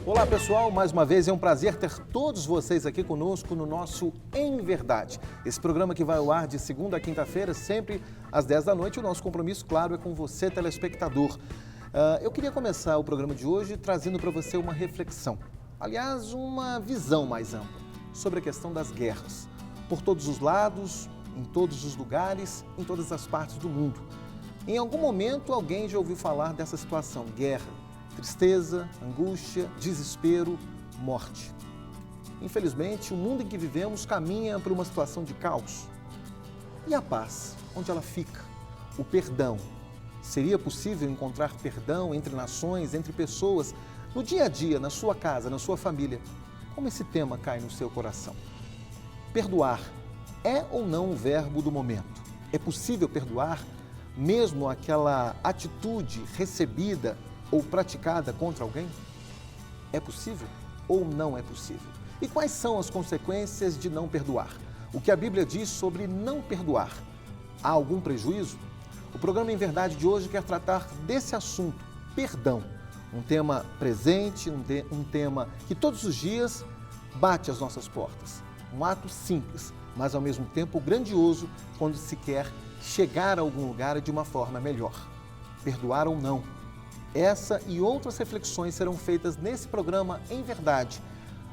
Olá pessoal, mais uma vez é um prazer ter todos vocês aqui conosco no nosso Em Verdade. Esse programa que vai ao ar de segunda a quinta-feira, sempre às 10 da noite. O nosso compromisso, claro, é com você, telespectador. Eu queria começar o programa de hoje trazendo para você uma reflexão, aliás, uma visão mais ampla sobre a questão das guerras. Por todos os lados, em todos os lugares, em todas as partes do mundo. Em algum momento alguém já ouviu falar dessa situação, guerra. Tristeza, angústia, desespero, morte. Infelizmente, o mundo em que vivemos caminha para uma situação de caos. E a paz? Onde ela fica? O perdão. Seria possível encontrar perdão entre nações, entre pessoas, no dia a dia, na sua casa, na sua família? Como esse tema cai no seu coração? Perdoar é ou não o verbo do momento? É possível perdoar mesmo aquela atitude recebida ou praticada contra alguém? É possível ou não é possível? E quais são as consequências de não perdoar? O que a Bíblia diz sobre não perdoar? Há algum prejuízo? O programa Em Verdade de hoje quer tratar desse assunto, perdão. Um tema presente, um tema que todos os dias bate às nossas portas. Um ato simples, mas ao mesmo tempo grandioso quando se quer chegar a algum lugar de uma forma melhor. Perdoar ou não? Essa e outras reflexões serão feitas nesse programa Em Verdade.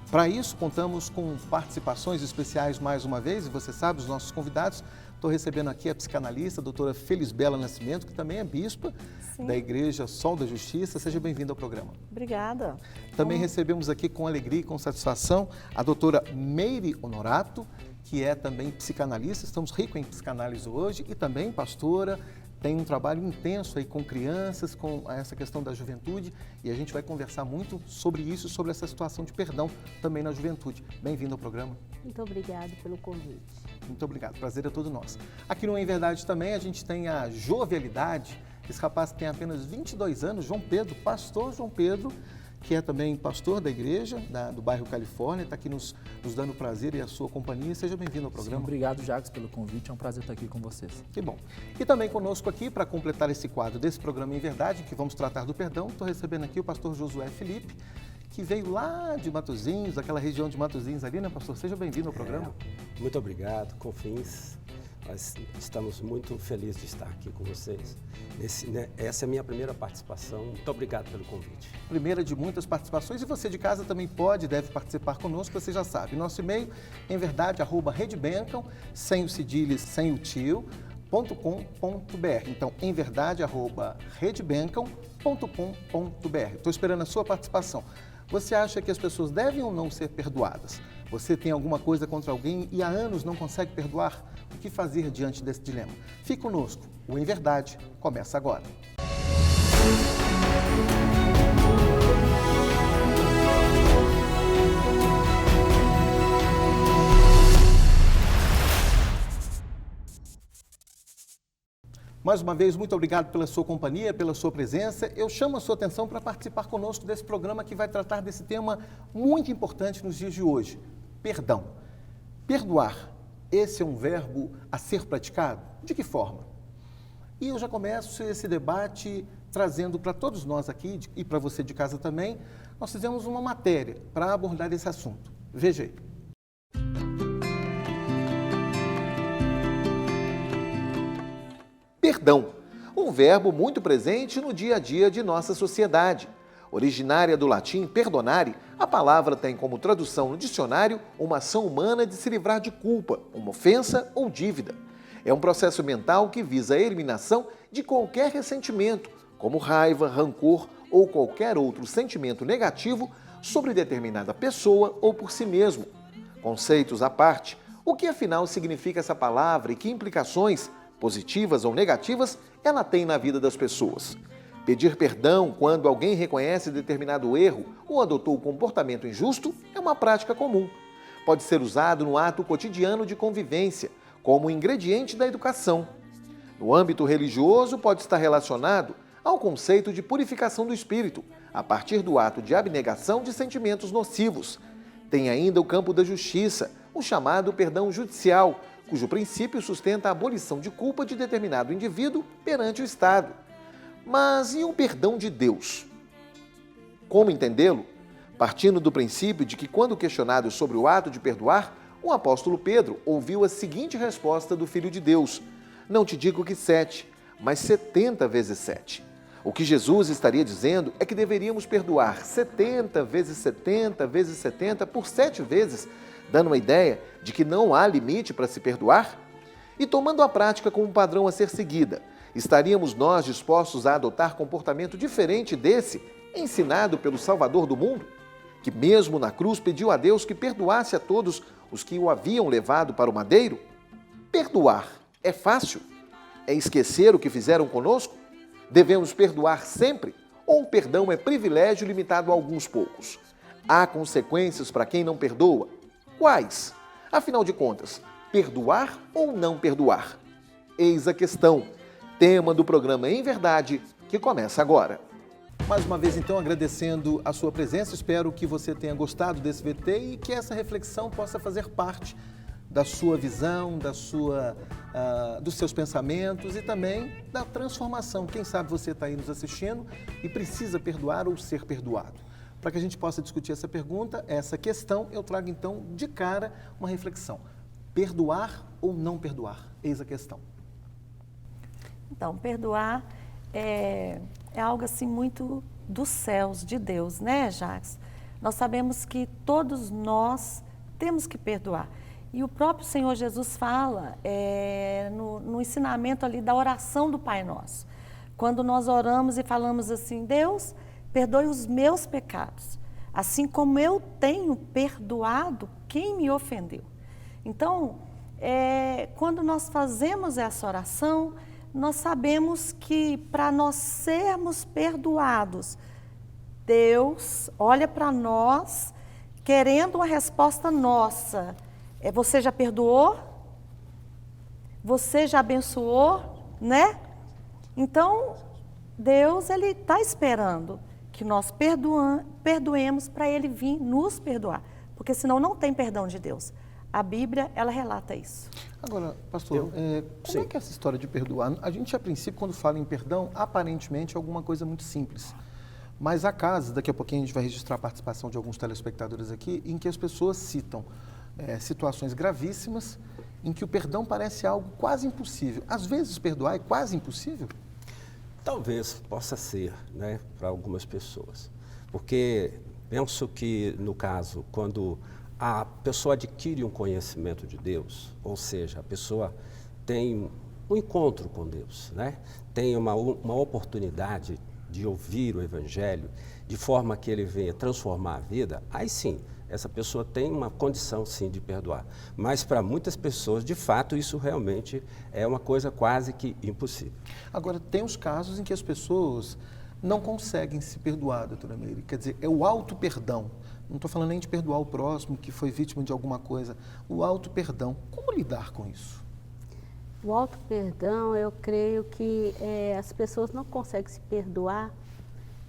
Para isso, contamos com participações especiais mais uma vez, e você sabe, os nossos convidados. Estou recebendo aqui a psicanalista, a doutora Felisbela Nascimento, que também é bispa da Igreja Sol da Justiça. Seja bem-vinda ao programa. Obrigada. Também recebemos aqui com alegria e com satisfação a doutora Meire Honorato, que é também psicanalista. Estamos ricos em psicanálise hoje e também pastora. Tem um trabalho intenso aí com crianças, com essa questão da juventude, e a gente vai conversar muito sobre isso, sobre essa situação de perdão também na juventude. Bem-vindo ao programa. Muito obrigada pelo convite. Muito obrigado, prazer é todo nosso. Aqui no Em Verdade também a gente tem a jovialidade. Esse rapaz tem apenas 22 anos, João Pedro, pastor João Pedro, que é também pastor da igreja do bairro Califórnia, está aqui nos dando prazer e a sua companhia. Seja bem-vindo ao programa. Sim, obrigado, Jacques, pelo convite. É um prazer estar aqui com vocês. Que bom. E também conosco aqui, para completar esse quadro desse programa Em Verdade, que vamos tratar do perdão, estou recebendo aqui o pastor Josué Felipe, que veio lá de Matosinhos, daquela região de Matosinhos ali, né, pastor? Seja bem-vindo ao programa. Muito obrigado, Confins. Nós estamos muito felizes de estar aqui com vocês. Essa é a minha primeira participação. Muito obrigado pelo convite. Primeira de muitas participações, e você de casa também pode e deve participar conosco, você já sabe. Nosso e-mail, emverdade@redbencam, sem o cedilha, sem o tio, .com.br. Então, emverdade@redbencam.com.br. Estou esperando a sua participação. Você acha que as pessoas devem ou não ser perdoadas? Você tem alguma coisa contra alguém e há anos não consegue perdoar? O que fazer diante desse dilema? Fique conosco. O Em Verdade começa agora. Mais uma vez, muito obrigado pela sua companhia, pela sua presença. Eu chamo a sua atenção para participar conosco desse programa que vai tratar desse tema muito importante nos dias de hoje, perdão. Perdoar, esse é um verbo a ser praticado? De que forma? E eu já começo esse debate trazendo para todos nós aqui e para você de casa também, nós fizemos uma matéria para abordar esse assunto. Veja aí. Perdão, um verbo muito presente no dia a dia de nossa sociedade. Originária do latim perdonare, a palavra tem como tradução no dicionário uma ação humana de se livrar de culpa, uma ofensa ou dívida. É um processo mental que visa a eliminação de qualquer ressentimento, como raiva, rancor ou qualquer outro sentimento negativo sobre determinada pessoa ou por si mesmo. Conceitos à parte, o que afinal significa essa palavra e que implicações, positivas ou negativas, ela tem na vida das pessoas? Pedir perdão quando alguém reconhece determinado erro ou adotou um comportamento injusto é uma prática comum. Pode ser usado no ato cotidiano de convivência, como ingrediente da educação. No âmbito religioso, pode estar relacionado ao conceito de purificação do espírito, a partir do ato de abnegação de sentimentos nocivos. Tem ainda o campo da justiça, o chamado perdão judicial, cujo princípio sustenta a abolição de culpa de determinado indivíduo perante o Estado. Mas e o perdão de Deus? Como entendê-lo? partindo do princípio de que, quando questionado sobre o ato de perdoar, o apóstolo Pedro ouviu a seguinte resposta do Filho de Deus: não te digo que 7, mas 70 vezes 7. O que Jesus estaria dizendo é que deveríamos perdoar 70 vezes 70 vezes 70 por 7 vezes, dando uma ideia de que não há limite para se perdoar? E tomando a prática como padrão a ser seguida, estaríamos nós dispostos a adotar comportamento diferente desse, ensinado pelo Salvador do mundo, que mesmo na cruz pediu a Deus que perdoasse a todos os que o haviam levado para o madeiro? Perdoar é fácil? É esquecer o que fizeram conosco? Devemos perdoar sempre? Ou o perdão é privilégio limitado a alguns poucos? Há consequências para quem não perdoa? Quais? Afinal de contas, perdoar ou não perdoar? Eis a questão. Tema do programa Em Verdade, que começa agora. Mais uma vez, então, agradecendo a sua presença. Espero que você tenha gostado desse VT e que essa reflexão possa fazer parte da sua visão, dos seus pensamentos e também da transformação. Quem sabe você está aí nos assistindo e precisa perdoar ou ser perdoado. Para que a gente possa discutir essa pergunta, essa questão, eu trago então de cara uma reflexão. Perdoar ou não perdoar? Eis a questão. Então, perdoar é algo assim muito dos céus, de Deus, né, Jacques? Nós sabemos que todos nós temos que perdoar. E o próprio Senhor Jesus fala no ensinamento ali da oração do Pai Nosso. Quando nós oramos e falamos assim: Deus, perdoe os meus pecados, assim como eu tenho perdoado quem me ofendeu. Então, quando nós fazemos essa oração, nós sabemos que para nós sermos perdoados, Deus olha para nós querendo uma resposta nossa. Você já perdoou? Você já abençoou? Né? Então, Deus ele está esperando que nós perdoemos para Ele vir nos perdoar. Porque senão não tem perdão de Deus. A Bíblia, ela relata isso. Agora, pastor, como é que é essa história de perdoar? A gente, a princípio, quando fala em perdão, aparentemente é alguma coisa muito simples. Mas há casos, daqui a pouquinho a gente vai registrar a participação de alguns telespectadores aqui, em que as pessoas citam situações gravíssimas em que o perdão parece algo quase impossível. Às vezes, perdoar é quase impossível? Talvez possa ser, né, para algumas pessoas. Porque penso que, no caso, quando a pessoa adquire um conhecimento de Deus, ou seja, a pessoa tem um encontro com Deus, né? Tem uma oportunidade de ouvir o Evangelho, de forma que ele venha transformar a vida, aí sim, essa pessoa tem uma condição, sim, de perdoar. Mas para muitas pessoas, de fato, isso realmente é uma coisa quase que impossível. Agora, tem os casos em que as pessoas não conseguem se perdoar, doutora Meire. Quer dizer, é o auto-perdão. Não estou falando nem de perdoar o próximo que foi vítima de alguma coisa. O auto-perdão. Como lidar com isso? O auto-perdão, eu creio que as pessoas não conseguem se perdoar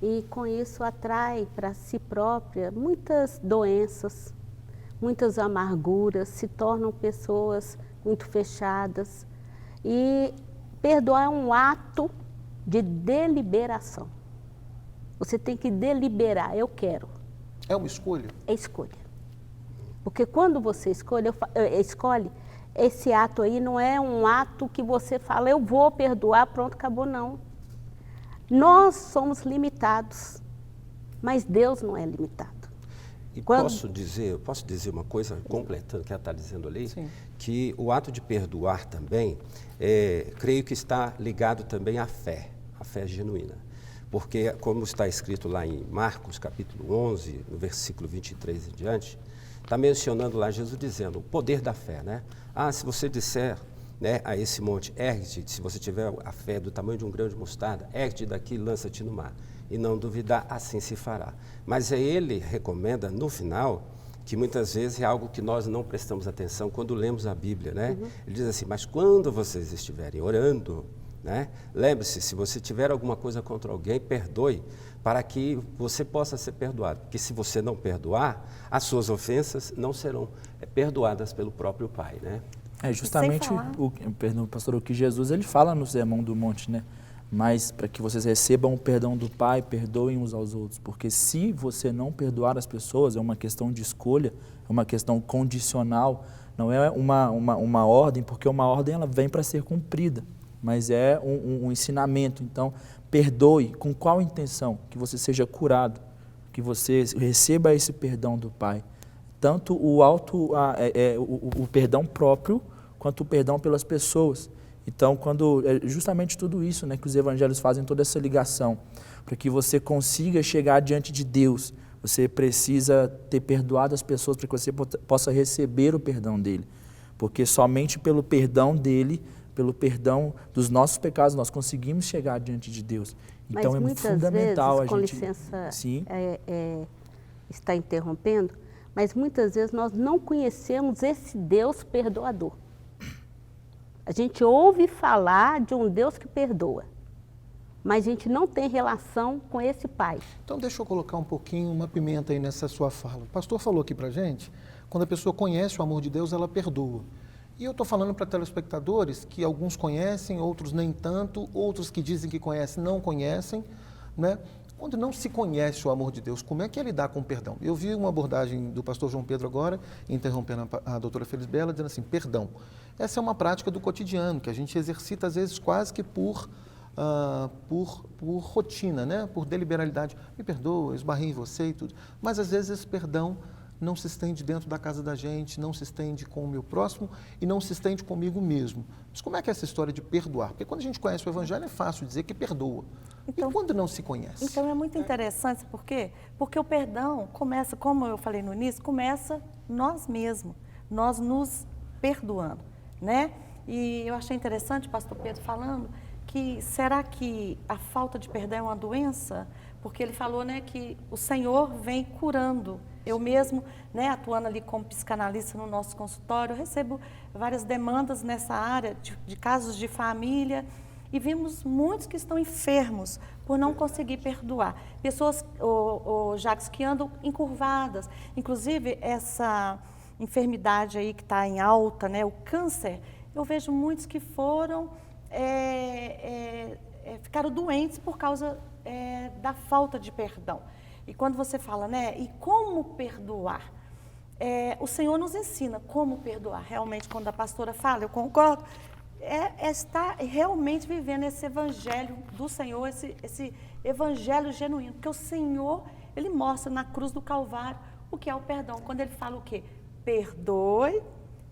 e com isso atrai para si própria muitas doenças, muitas amarguras, se tornam pessoas muito fechadas. E perdoar é um ato de deliberação. Você tem que deliberar, eu quero. É uma escolha? É escolha. Porque quando você escolhe, esse ato aí não é um ato que você fala, eu vou perdoar, pronto, acabou, não. Nós somos limitados, mas Deus não é limitado. E posso dizer uma coisa, completando o que ela está dizendo ali? Sim. Que o ato de perdoar também, creio que está ligado também à fé genuína. Porque, como está escrito lá em Marcos, capítulo 11, no versículo 23 em diante, está mencionando lá Jesus dizendo o poder da fé, né? Se você disser, né, a esse monte, ergue-te, se você tiver a fé do tamanho de um grão de mostarda, ergue-te daqui e lança-te no mar. E não duvidar, assim se fará. Mas ele recomenda, no final, que muitas vezes é algo que nós não prestamos atenção quando lemos a Bíblia, né? Ele diz assim, mas quando vocês estiverem orando, né, lembre-se, se você tiver alguma coisa contra alguém, perdoe, para que você possa ser perdoado. Porque se você não perdoar, as suas ofensas não serão perdoadas pelo próprio Pai, né? Justamente, pastor, o que Jesus ele fala no Sermão do Monte, né? mas para que vocês recebam o perdão do Pai, perdoem uns aos outros. Porque se você não perdoar as pessoas, é uma questão de escolha, é uma questão condicional, não é uma ordem, porque uma ordem ela vem para ser cumprida, mas é um ensinamento. Então, perdoe. Com qual intenção? Que você seja curado, que você receba esse perdão do Pai. Tanto o perdão próprio, quanto o perdão pelas pessoas. Então, é justamente tudo isso, né, que os evangelhos fazem toda essa ligação. Para que você consiga chegar diante de Deus, você precisa ter perdoado as pessoas para que você possa receber o perdão dele. Porque somente pelo perdão dele, pelo perdão dos nossos pecados, nós conseguimos chegar diante de Deus. Então, mas é fundamental vezes, a gente... Com licença, Sim. Está interrompendo, mas muitas vezes nós não conhecemos esse Deus perdoador. A gente ouve falar de um Deus que perdoa, mas a gente não tem relação com esse Pai. Então deixa eu colocar um pouquinho, uma pimenta aí nessa sua fala. O pastor falou aqui pra gente, quando a pessoa conhece o amor de Deus, ela perdoa. E eu estou falando para telespectadores que alguns conhecem, outros nem tanto, outros que dizem que conhecem, não conhecem, né? Quando não se conhece o amor de Deus, como é que é lidar com o perdão? Eu vi uma abordagem do pastor João Pedro agora, interrompendo a doutora Felisbela, dizendo assim, perdão. Essa é uma prática do cotidiano, que a gente exercita às vezes quase que por rotina, né? Por deliberalidade. Me perdoa, esbarrei em você e tudo. Mas às vezes esse perdão não se estende dentro da casa da gente, não se estende com o meu próximo e não se estende comigo mesmo. Mas como é que é essa história de perdoar? Porque quando a gente conhece o Evangelho é fácil dizer que perdoa. Então, e quando não se conhece? Então é muito interessante, por quê? Porque o perdão começa, como eu falei no início, começa nós mesmos, nós nos perdoando, né? E eu achei interessante o pastor Pedro falando que será que a falta de perdão é uma doença? Porque ele falou, né, que o Senhor vem curando. Eu mesmo, né, atuando ali como psicanalista no nosso consultório, eu recebo várias demandas nessa área de casos de família e vimos muitos que estão enfermos por não conseguir perdoar. Pessoas, Jacques, que andam encurvadas. Inclusive, essa enfermidade aí que está em alta, né, o câncer, eu vejo muitos que foram, ficaram doentes por causa da falta de perdão. E quando você fala, né, e como perdoar? O Senhor nos ensina como perdoar. Realmente, quando a pastora fala, eu concordo, estar realmente vivendo esse evangelho do Senhor, esse evangelho genuíno. Porque o Senhor, Ele mostra na cruz do Calvário o que é o perdão. Quando Ele fala o quê? Perdoe,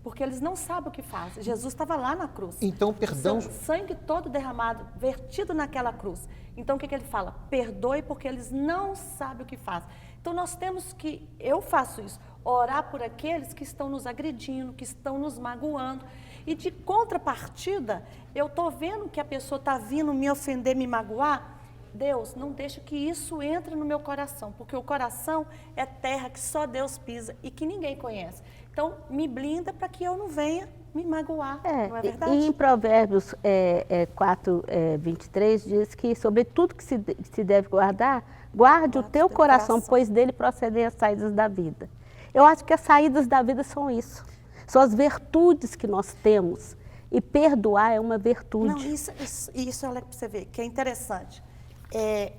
porque eles não sabem o que fazem. Jesus estava lá na cruz. Então, perdão... O sangue todo derramado, vertido naquela cruz. Então, o que Ele fala? Perdoe, porque eles não sabem o que fazem. Então, nós temos que, eu faço isso, orar por aqueles que estão nos agredindo, que estão nos magoando. E de contrapartida, eu estou vendo que a pessoa está vindo me ofender, me magoar. Deus, não deixa que isso entre no meu coração, porque o coração é terra que só Deus pisa e que ninguém conhece. Então, me blinda para que eu não venha me magoar, não é verdade? E em Provérbios 4, 23, diz que sobre tudo que se deve guardar, guarde o teu coração, pois dele procedem as saídas da vida. Eu acho que as saídas da vida são isso. São as virtudes que nós temos. E perdoar é uma virtude. Não, isso olha para você ver, que é interessante.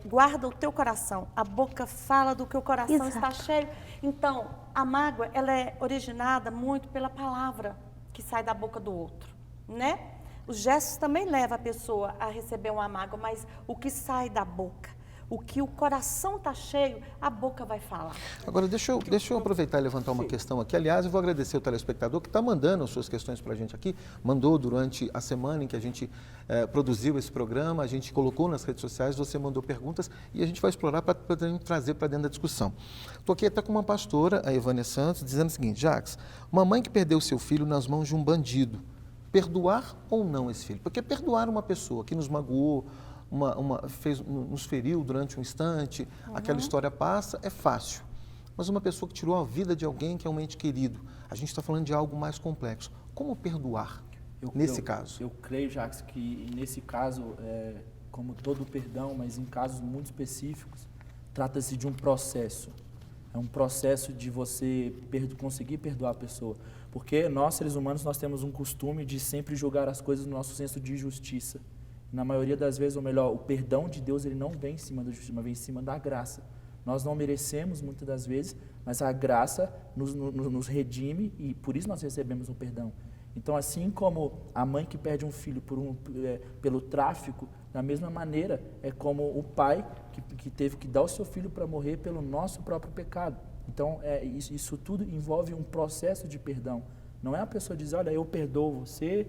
Guarda o teu coração. A boca fala do que o coração está cheio. Então, a mágoa, ela é originada muito pela palavra que sai da boca do outro, né? Os gestos também levam a pessoa a receber uma mágoa, mas o que sai da boca, o que o coração está cheio, a boca vai falar. Agora, deixa eu aproveitar e levantar uma questão aqui. Aliás, eu vou agradecer o telespectador que está mandando as suas questões para a gente aqui. Mandou durante a semana em que a gente produziu esse programa, a gente colocou nas redes sociais, você mandou perguntas e a gente vai explorar para trazer para dentro da discussão. Estou aqui até com uma pastora, a Evânia Santos, dizendo o seguinte: Jacques, uma mãe que perdeu seu filho nas mãos de um bandido, perdoar ou não esse filho? Porque perdoar uma pessoa que nos magoou, nos feriu durante um instante, aquela história passa, é fácil. Mas uma pessoa que tirou a vida de alguém que é um ente querido, a gente está falando de algo mais complexo. Como perdoar nesse caso? Eu creio, Jacques, que nesse caso, como todo perdão, mas em casos muito específicos, trata-se de um processo. É um processo de você conseguir perdoar a pessoa. Porque nós, seres humanos, nós temos um costume de sempre julgar as coisas no nosso senso de justiça. Na maioria das vezes, ou melhor, o perdão de Deus ele não vem em cima da justiça, mas vem em cima da graça. Nós não merecemos muitas das vezes, mas a graça nos redime e por isso nós recebemos o perdão. Então, assim como a mãe que perde um filho pelo tráfico, da mesma maneira é como o pai que teve que dar o seu filho para morrer pelo nosso próprio pecado. Então, isso tudo envolve um processo de perdão. Não é a pessoa dizer, olha, eu perdoo você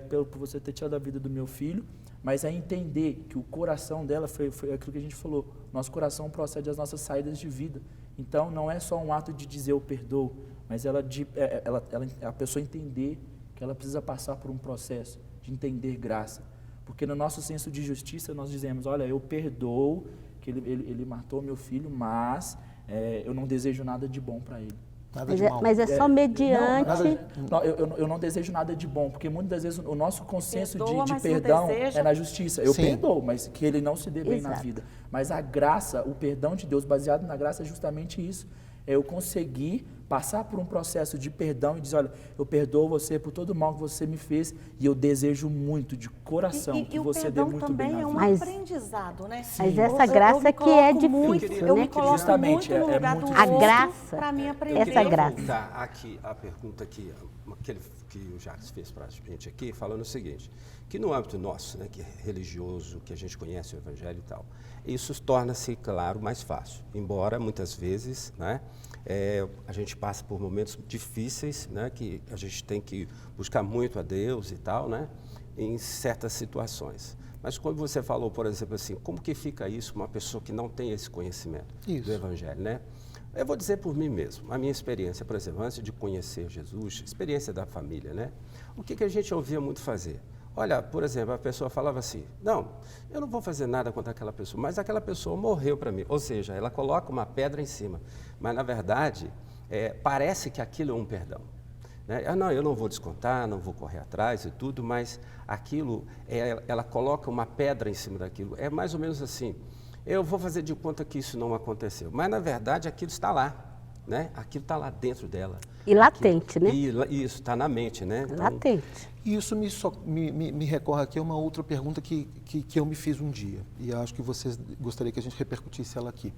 por você ter tirado a vida do meu filho, mas é entender que o coração dela foi aquilo que a gente falou. Nosso coração procede às nossas saídas de vida. Então, não é só um ato de dizer eu perdoo, mas a pessoa entender que ela precisa passar por um processo de entender graça. Porque no nosso senso de justiça, nós dizemos, olha, eu perdoo que ele matou meu filho, mas eu não desejo nada de bom para ele. Nada de mal. Mas é só mediante... Eu não desejo nada de bom, porque muitas das vezes o nosso consenso Perdoa, de mas perdão não deseja. é na justiça. Eu Sim. perdoo, mas que ele não se dê bem na Exato. vida. Mas a graça, o perdão de Deus baseado na graça é justamente isso. É eu conseguir passar por um processo de perdão e dizer, olha, eu perdoo você por todo o mal que você me fez e eu desejo muito, de coração, que você dê muito bem na E o perdão também é vida. um Mas- aprendizado, né? Mas essa graça que é difícil, Eu né? me coloco Justamente, muito no é lugar muito do difícil. outro A graça, para mim aprender. Eu essa queria graça. voltar aqui a pergunta que o Jacques fez para a gente aqui, falando o seguinte, que no âmbito nosso, né, que é religioso, que a gente conhece o Evangelho e tal, isso torna-se, claro, mais fácil, embora muitas vezes, né, a gente passa por momentos difíceis, né, que a gente tem que buscar muito a Deus e tal, né, em certas situações. Mas quando você falou, por exemplo, assim, como que fica isso uma pessoa que não tem esse conhecimento do Evangelho, né? Eu vou dizer por mim mesmo, a minha experiência, por exemplo, antes de conhecer Jesus, experiência da família, né? O que a gente ouvia muito fazer? Olha, por exemplo, a pessoa falava assim, não, eu não vou fazer nada contra aquela pessoa, mas aquela pessoa morreu para mim. Ou seja, ela coloca uma pedra em cima, mas na verdade, parece que aquilo é um perdão. Né? Não, eu não vou descontar, não vou correr atrás e tudo, mas aquilo, ela coloca uma pedra em cima daquilo. É mais ou menos assim, eu vou fazer de conta que isso não aconteceu, mas na verdade aquilo está lá, né? Aquilo está lá dentro dela. E latente, né? Isso, está na mente, né? Então, Latente. E isso me recorre aqui a uma outra pergunta que eu me fiz um dia. E acho que vocês gostaria que a gente repercutisse ela aqui.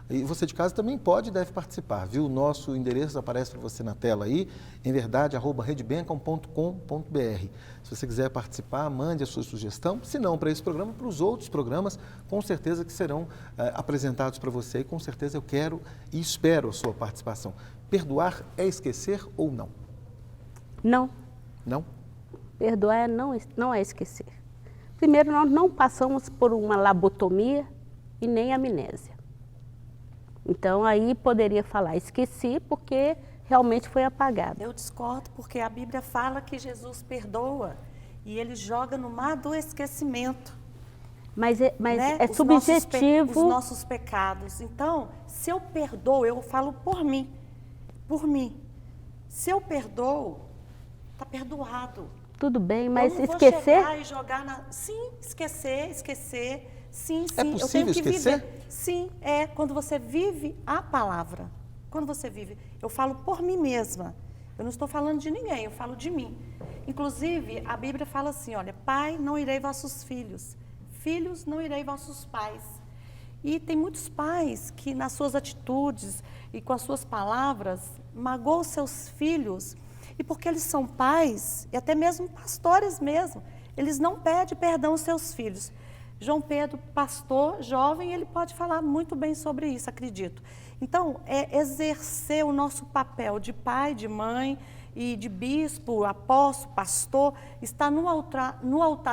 E você de casa também pode e deve participar, viu? O nosso endereço aparece para você na tela aí, emverdade@redbencam.com.br. Se você quiser participar, mande a sua sugestão, se não para esse programa, para os outros programas, com certeza que serão apresentados para você e com certeza eu quero e espero a sua participação. Perdoar é esquecer ou não? Não. Não? Perdoar não é esquecer. Primeiro, nós não passamos por uma lobotomia e nem amnésia. Então, aí poderia falar, esqueci porque realmente foi apagado. Eu discordo porque a Bíblia fala que Jesus perdoa e ele joga no mar do esquecimento. Mas é Os subjetivo. os nossos pecados. Então, se eu perdoo, eu falo por mim. Por mim. Se eu perdoo, está perdoado. Tudo bem, mas eu não esquecer... vou chegar e jogar na... Sim, esquecer. Sim, É possível eu tenho que esquecer? viver. Sim, quando você vive a palavra. Quando você vive, eu falo por mim mesma. Eu não estou falando de ninguém, eu falo de mim. Inclusive, a Bíblia fala assim, olha, pai, não irei vossos filhos. Filhos, não irei vossos pais. E tem muitos pais que nas suas atitudes e com as suas palavras magoam seus filhos. E porque eles são pais, e até mesmo pastores mesmo, eles não pedem perdão aos seus filhos. João Pedro, pastor, jovem, ele pode falar muito bem sobre isso, acredito. Então, é exercer o nosso papel de pai, de mãe e de bispo, apóstolo, pastor, estar no altar,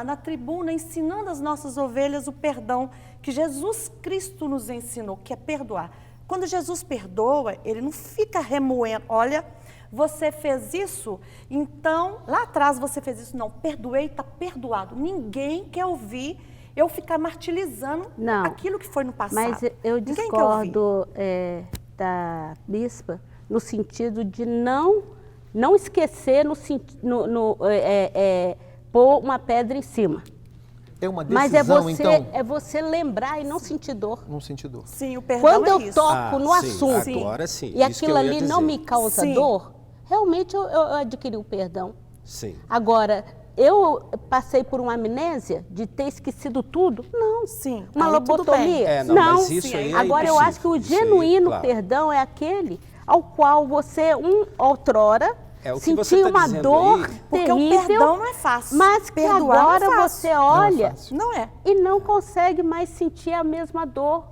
na tribuna, ensinando às nossas ovelhas o perdão que Jesus Cristo nos ensinou, que é perdoar. Quando Jesus perdoa, ele não fica remoendo, olha... Você fez isso, então, lá atrás você fez isso. Não, perdoei, está perdoado. Ninguém quer ouvir eu ficar martirizando aquilo que foi no passado. Mas eu discordo da bispa no sentido de não esquecer, pôr uma pedra em cima. É uma decisão, Mas então? é você lembrar e não sentir dor. Não sentir dor. Sim, o perdão Quando é eu isso. toco no sim, assunto agora sim, e isso que aquilo eu ia ali não dizer. me causa Sim. dor, realmente eu adquiri o perdão. Sim. Agora, eu passei por uma amnésia de ter esquecido tudo? Não. Sim, Uma aí tudo lobotomia? bem. Mas isso aí é Agora, eu acho que o impossível. Isso aí, genuíno claro. perdão é aquele ao qual você, outrora, É o que você sentiu tá uma dizendo dor aí. Porque o terrível, perdão não é fácil. mas que Perdoar não é agora fácil. você olha Não é. e não consegue mais sentir a mesma dor.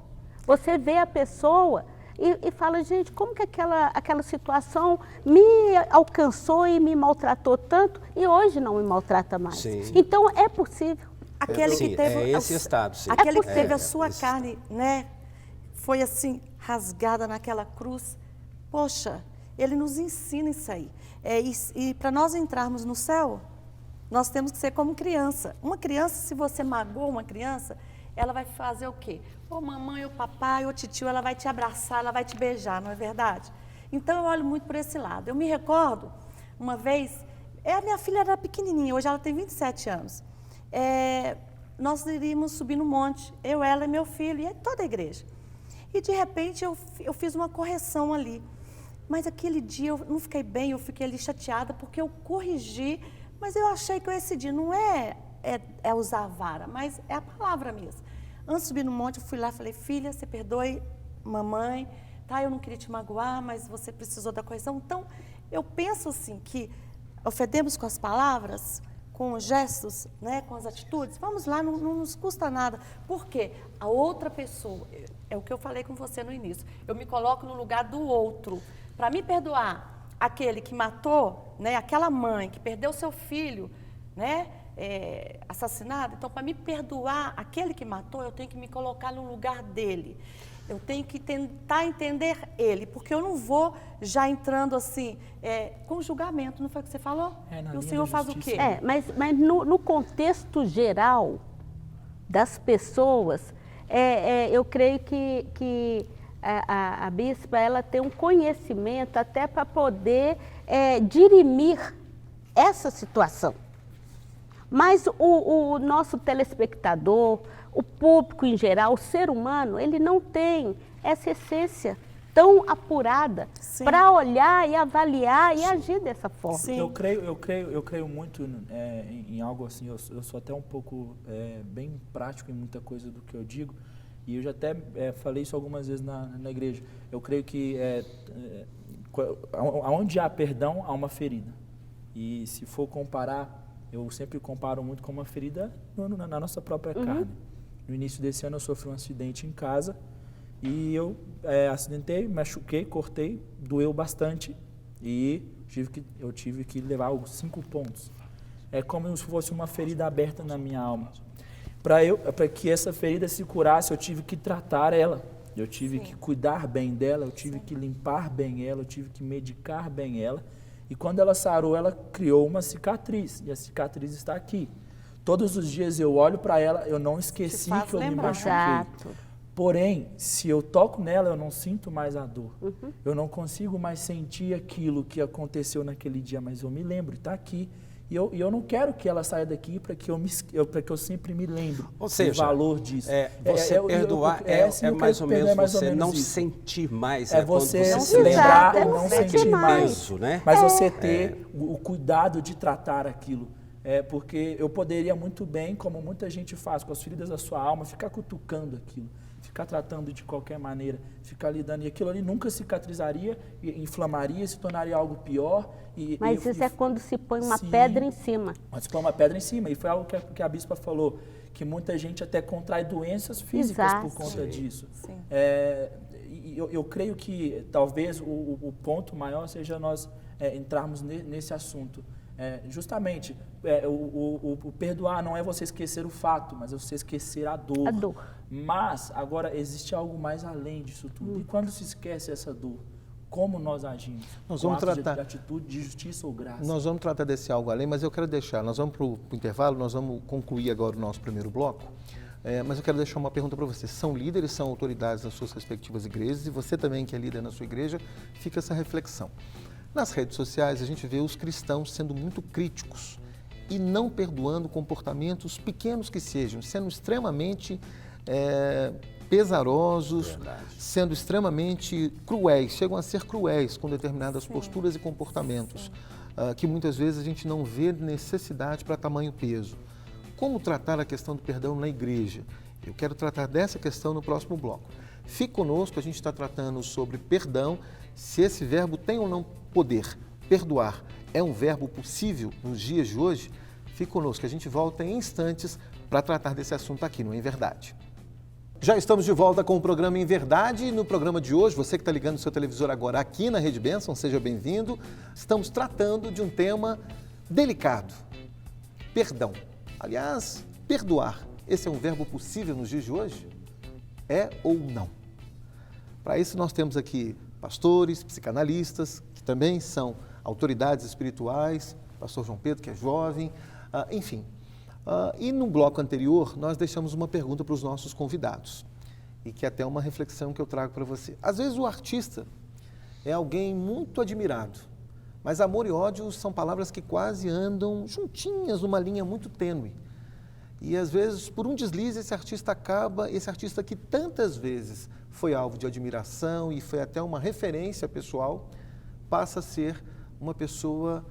Você vê a pessoa e fala, gente, como que aquela situação me alcançou e me maltratou tanto e hoje não me maltrata mais. Sim. Então, é possível. Aquele Sim, que teve é esse estado, sim. aquele que É teve a possível. sua Esse carne, né, foi assim rasgada naquela cruz. Poxa, ele nos ensina isso aí. E para nós entrarmos no céu, nós temos que ser como criança. Uma criança, se você magoa uma criança, ela vai fazer o quê? Ou mamãe, ou papai, ou titio, ela vai te abraçar, ela vai te beijar, não é verdade? Então eu olho muito por esse lado. Eu me recordo, uma vez, a minha filha era pequenininha, hoje ela tem 27 anos. Nós iríamos subir no monte, eu, ela e meu filho, e toda a igreja. E de repente eu fiz uma correção ali. Mas aquele dia eu não fiquei bem, eu fiquei ali chateada porque eu corrigi, mas eu achei que esse dia não é usar a vara, mas é a palavra mesmo. Antes de subir no monte, eu fui lá e falei, filha, você perdoe mamãe, tá? Eu não queria te magoar, mas você precisou da correção. Então, eu penso assim, que ofendemos com as palavras, com os gestos, né, com as atitudes, vamos lá, não nos custa nada. Por quê? A outra pessoa, é o que eu falei com você no início, eu me coloco no lugar do outro. Para me perdoar aquele que matou, né, aquela mãe que perdeu seu filho, né, assassinado, então para me perdoar aquele que matou, eu tenho que me colocar no lugar dele. Eu tenho que tentar entender ele, porque eu não vou já entrando assim, com julgamento, não foi o que você falou? E o Senhor faz o quê? Mas no contexto geral das pessoas, eu creio que a bispa ela tem um conhecimento até para poder dirimir essa situação. Mas o nosso telespectador, o público em geral, o ser humano, ele não tem essa essência tão apurada para olhar e avaliar e agir dessa forma. Sim. Eu creio muito em algo assim, eu sou até um pouco bem prático em muita coisa do que eu digo, e eu já até falei isso algumas vezes na igreja. Eu creio que onde há perdão, há uma ferida. E se for comparar, eu sempre comparo muito com uma ferida na nossa própria carne. No início desse ano eu sofri um acidente em casa e eu acidentei, machuquei, cortei, doeu bastante e eu tive que levar os 5 pontos. É como se fosse uma ferida aberta na minha alma. Para que essa ferida se curasse, eu tive que tratar ela, eu tive que cuidar bem dela, eu tive que limpar bem ela, eu tive que medicar bem ela. E quando ela sarou, ela criou uma cicatriz, e a cicatriz está aqui. Todos os dias eu olho para ela, eu não esqueci que eu me machuquei. Exato. Porém, se eu toco nela, eu não sinto mais a dor. Eu não consigo mais sentir aquilo que aconteceu naquele dia, mas eu me lembro, está aqui. E eu não quero que ela saia daqui para que eu sempre me lembre Ou seja, do valor disso. Você perdoar é mais ou menos você não isso. sentir mais. É você quando se lembrar e Exato, não não sentir sentir mais. Peso, né? Mas você ter o cuidado de tratar aquilo. Porque eu poderia muito bem, como muita gente faz com as feridas da sua alma, ficar cutucando aquilo, ficar tratando de qualquer maneira, ficar lidando. E aquilo ali nunca cicatrizaria, inflamaria, se tornaria algo pior. Mas isso é quando se põe uma Sim. pedra em cima. Mas põe uma pedra em cima. E foi algo que a bispa falou, que muita gente até contrai doenças físicas Exato. por conta disso. Sim. Eu creio que talvez o ponto maior seja nós entrarmos nesse assunto. Justamente, o perdoar não é você esquecer o fato, mas é você esquecer a dor. A dor. Mas, agora, existe algo mais além disso tudo. E quando se esquece essa dor, como nós agimos? Nós Com vamos atos tratar- de atitude, de justiça ou graça? Nós vamos tratar desse algo além, mas eu quero deixar, nós vamos para o intervalo, nós vamos concluir agora o nosso primeiro bloco, mas eu quero deixar uma pergunta para você. São líderes, são autoridades das suas respectivas igrejas, e você também que é líder na sua igreja, fica essa reflexão. Nas redes sociais a gente vê os cristãos sendo muito críticos e não perdoando comportamentos pequenos que sejam, sendo extremamente pesarosos, sendo extremamente cruéis, chegam a ser cruéis com determinadas posturas e comportamentos. que muitas vezes a gente não vê necessidade para tamanho peso. Como tratar a questão do perdão na igreja? Eu quero tratar dessa questão no próximo bloco. Fique conosco, a gente está tratando sobre perdão, se esse verbo tem ou não poder. Perdoar é um verbo possível nos dias de hoje? Fique conosco, a gente volta em instantes para tratar desse assunto aqui no Em Verdade. Já estamos de volta com o programa Em Verdade. No programa de hoje, você que está ligando o seu televisor agora aqui na Rede Bênção, seja bem-vindo. Estamos tratando de um tema delicado, perdão. Aliás, perdoar, esse é um verbo possível nos dias de hoje? É ou não? Para isso nós temos aqui pastores, psicanalistas, que também são autoridades espirituais, pastor João Pedro, que é jovem, enfim. E no bloco anterior, nós deixamos uma pergunta para os nossos convidados, e que é até uma reflexão que eu trago para você. Às vezes o artista é alguém muito admirado, mas amor e ódio são palavras que quase andam juntinhas numa linha muito tênue. E às vezes, por um deslize, esse artista que tantas vezes foi alvo de admiração e foi até uma referência pessoal, passa a ser uma pessoa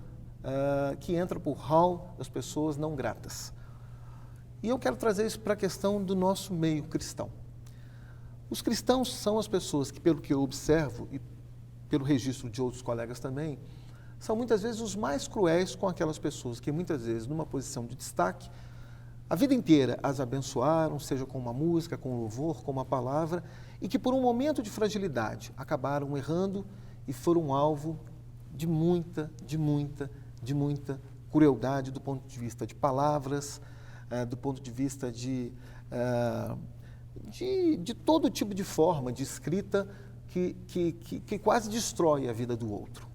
que entra para o hall das pessoas não gratas. E eu quero trazer isso para a questão do nosso meio cristão. Os cristãos são as pessoas que, pelo que eu observo e pelo registro de outros colegas também, são muitas vezes os mais cruéis com aquelas pessoas que muitas vezes, numa posição de destaque, a vida inteira as abençoaram, seja com uma música, com louvor, com uma palavra, e que por um momento de fragilidade acabaram errando e foram alvo de muita crueldade do ponto de vista de palavras, do ponto de vista de todo tipo de forma de escrita que quase destrói a vida do outro.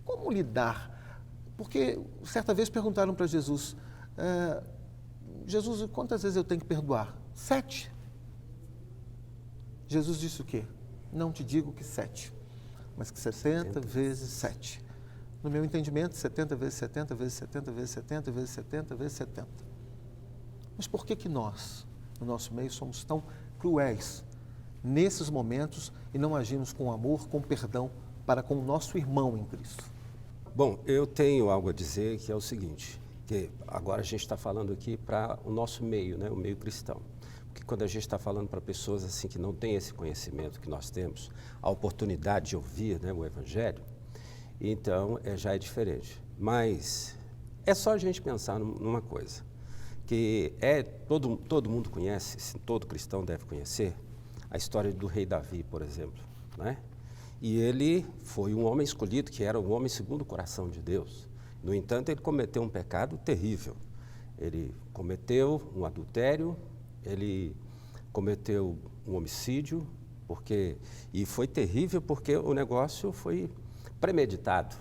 Como lidar? Porque certa vez perguntaram para Jesus, Jesus, quantas vezes eu tenho que perdoar? 7. Jesus disse o quê? Não te digo que 7, mas que 70 vezes 7. No meu entendimento, 70 vezes 70 vezes 70 vezes 70 vezes 70 vezes 70. Mas por que nós, no nosso meio, somos tão cruéis nesses momentos e não agimos com amor, com perdão para com o nosso irmão em Cristo? Bom, eu tenho algo a dizer que é o seguinte, que agora a gente está falando aqui para o nosso meio, né, o meio cristão. Porque quando a gente está falando para pessoas assim que não têm esse conhecimento que nós temos, a oportunidade de ouvir, né, o Evangelho, então já é diferente. Mas é só a gente pensar numa coisa, que todo mundo conhece, todo cristão deve conhecer, a história do rei Davi, por exemplo, né? E ele foi um homem escolhido, que era um homem segundo o coração de Deus. No entanto, ele cometeu um pecado terrível. Ele cometeu um adultério, ele cometeu um homicídio, e foi terrível porque o negócio foi premeditado,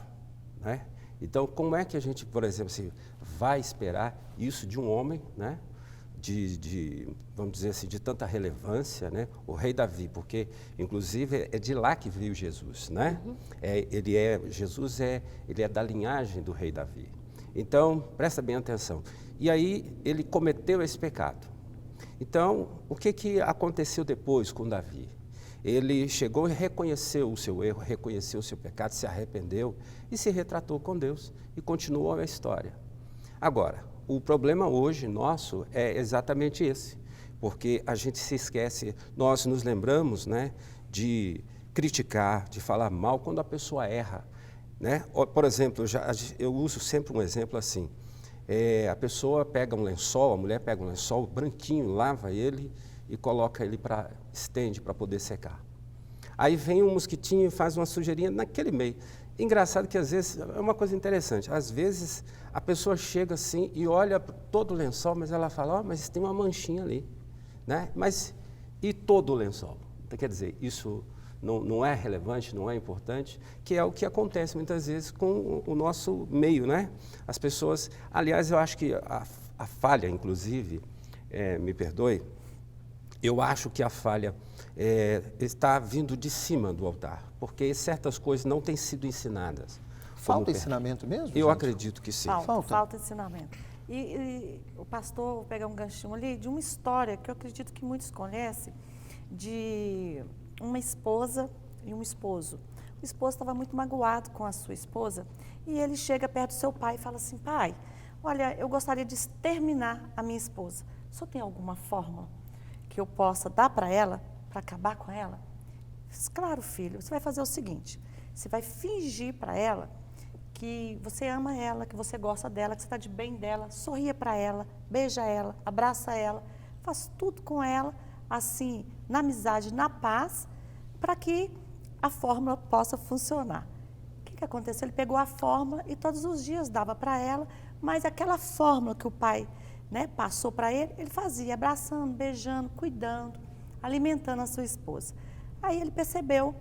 né? Então, como é que a gente, por exemplo, assim, vai esperar isso de um homem, né? Vamos dizer assim, de tanta relevância, né? O rei Davi, porque, inclusive, é de lá que veio Jesus, né? Uhum. Jesus é da linhagem do rei Davi. Então, presta bem atenção. E aí, ele cometeu esse pecado. Então, o que aconteceu depois com Davi? Ele chegou e reconheceu o seu erro, reconheceu o seu pecado, se arrependeu e se retratou com Deus e continuou a história. Agora, o problema hoje nosso é exatamente esse, porque a gente se esquece, nós nos lembramos, né, de criticar, de falar mal quando a pessoa erra, né? Por exemplo, eu uso sempre um exemplo assim, a pessoa pega um lençol, a mulher pega um lençol branquinho, lava ele e coloca ele estende para poder secar. Aí vem um mosquitinho e faz uma sujeirinha naquele meio. Engraçado que às vezes, é uma coisa interessante, às vezes a pessoa chega assim e olha todo o lençol, mas ela fala, mas tem uma manchinha ali, né? Mas e todo o lençol? Então, quer dizer, isso não é relevante, não é importante, que é o que acontece muitas vezes com o nosso meio, né? As pessoas, aliás, eu acho que a falha, inclusive, me perdoe, eu acho que a falha está vindo de cima do altar, porque certas coisas não têm sido ensinadas. Falta ensinamento mesmo? Eu acredito que sim. Falta ensinamento. E o pastor, vou pegar um ganchinho ali, de uma história que eu acredito que muitos conhecem, de uma esposa e um esposo. esposo estava muito magoado com a sua esposa e ele chega perto do seu pai e fala assim: pai, olha, eu gostaria de exterminar a minha esposa. O senhor tem alguma fórmula que eu possa dar para ela, para acabar com ela? Diz, claro, filho, você vai fazer o seguinte, você vai fingir para ela que você ama ela, que você gosta dela, que você está de bem dela, sorria para ela, beija ela, abraça ela, faz tudo com ela, assim, na amizade, na paz, para que a fórmula possa funcionar. O que aconteceu? Ele pegou a fórmula e todos os dias dava para ela, mas aquela fórmula que o pai, né, passou para ele, ele fazia, abraçando, beijando, cuidando, alimentando a sua esposa. Aí ele percebeu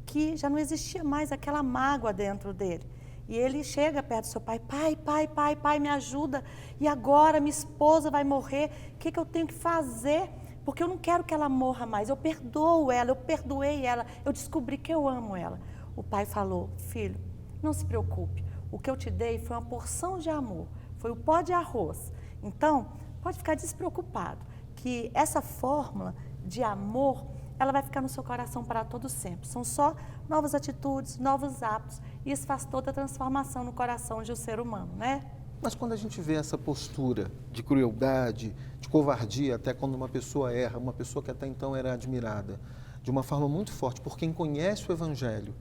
que já não existia mais aquela mágoa dentro dele. E ele chega perto do seu pai: pai, me ajuda, e agora minha esposa vai morrer, o que eu tenho que fazer? Porque eu não quero que ela morra mais, eu perdoo ela, eu perdoei ela, eu descobri que eu amo ela. O pai falou: filho, não se preocupe, o que eu te dei foi uma porção de amor, foi o pó de arroz. Então, pode ficar despreocupado, que essa fórmula de amor, ela vai ficar no seu coração para todo sempre. São só novas atitudes, novos hábitos, e isso faz toda a transformação no coração de um ser humano, né? Mas quando a gente vê essa postura de crueldade, de covardia, até quando uma pessoa erra, uma pessoa que até então era admirada, de uma forma muito forte por quem conhece o Evangelho,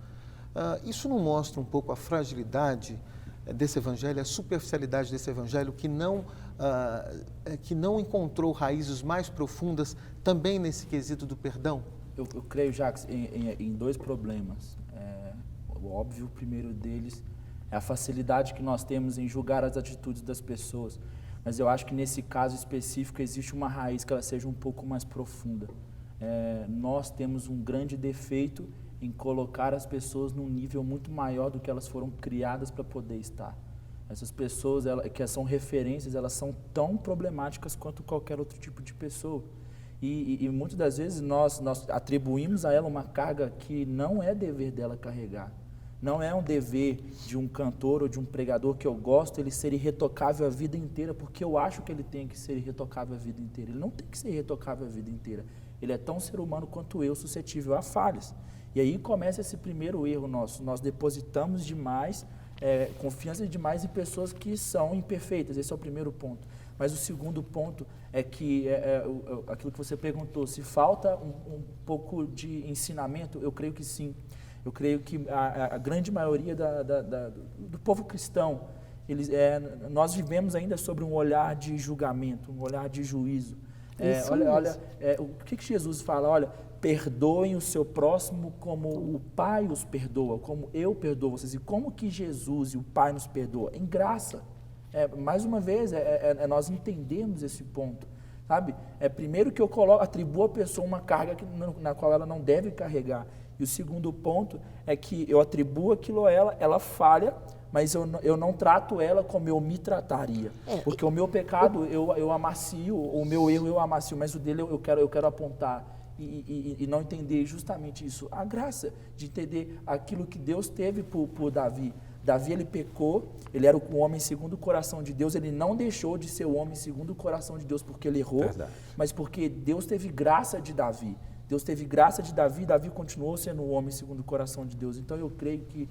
isso não mostra um pouco a fragilidade desse Evangelho, a superficialidade desse Evangelho que não encontrou raízes mais profundas também nesse quesito do perdão? Eu creio, Jacques, em dois problemas. O óbvio, o primeiro deles é a facilidade que nós temos em julgar as atitudes das pessoas. Mas eu acho que nesse caso específico existe uma raiz que ela seja um pouco mais profunda. Nós temos um grande defeito em colocar as pessoas num nível muito maior do que elas foram criadas para poder estar. Essas pessoas que são referências, elas são tão problemáticas quanto qualquer outro tipo de pessoa. E muitas das vezes nós atribuímos a ela uma carga que não é dever dela carregar. Não é um dever de um cantor ou de um pregador que eu gosto ele ser irretocável a vida inteira, porque eu acho que ele tem que ser irretocável a vida inteira. Ele não tem que ser irretocável a vida inteira. Ele é tão ser humano quanto eu, suscetível a falhas. E aí começa esse primeiro erro nosso. Nós depositamos demais, confiança demais em pessoas que são imperfeitas. Esse é o primeiro ponto. Mas o segundo ponto é que, aquilo que você perguntou, se falta um pouco de ensinamento, eu creio que sim. Eu creio que a grande maioria do povo cristão, nós vivemos ainda sobre um olhar de julgamento, um olhar de juízo. O que Jesus fala? Olha, perdoem o seu próximo como o Pai os perdoa, como eu perdoo vocês. E como que Jesus e o Pai nos perdoa? Em graça. Mais uma vez, nós entendemos esse ponto, sabe? Primeiro que eu atribuo à pessoa uma carga na qual ela não deve carregar. E o segundo ponto é que eu atribuo aquilo a ela falha, mas eu não trato ela como eu me trataria. Porque o meu pecado eu amacio, o meu erro eu amacio, mas o dele eu quero apontar e não entender justamente isso. A graça de entender aquilo que Deus teve por Davi. Davi, ele pecou, ele era o homem segundo o coração de Deus, ele não deixou de ser o homem segundo o coração de Deus porque ele errou, mas porque Deus teve graça de Davi. Deus teve graça de Davi, Davi continuou sendo o homem segundo o coração de Deus. Então eu creio que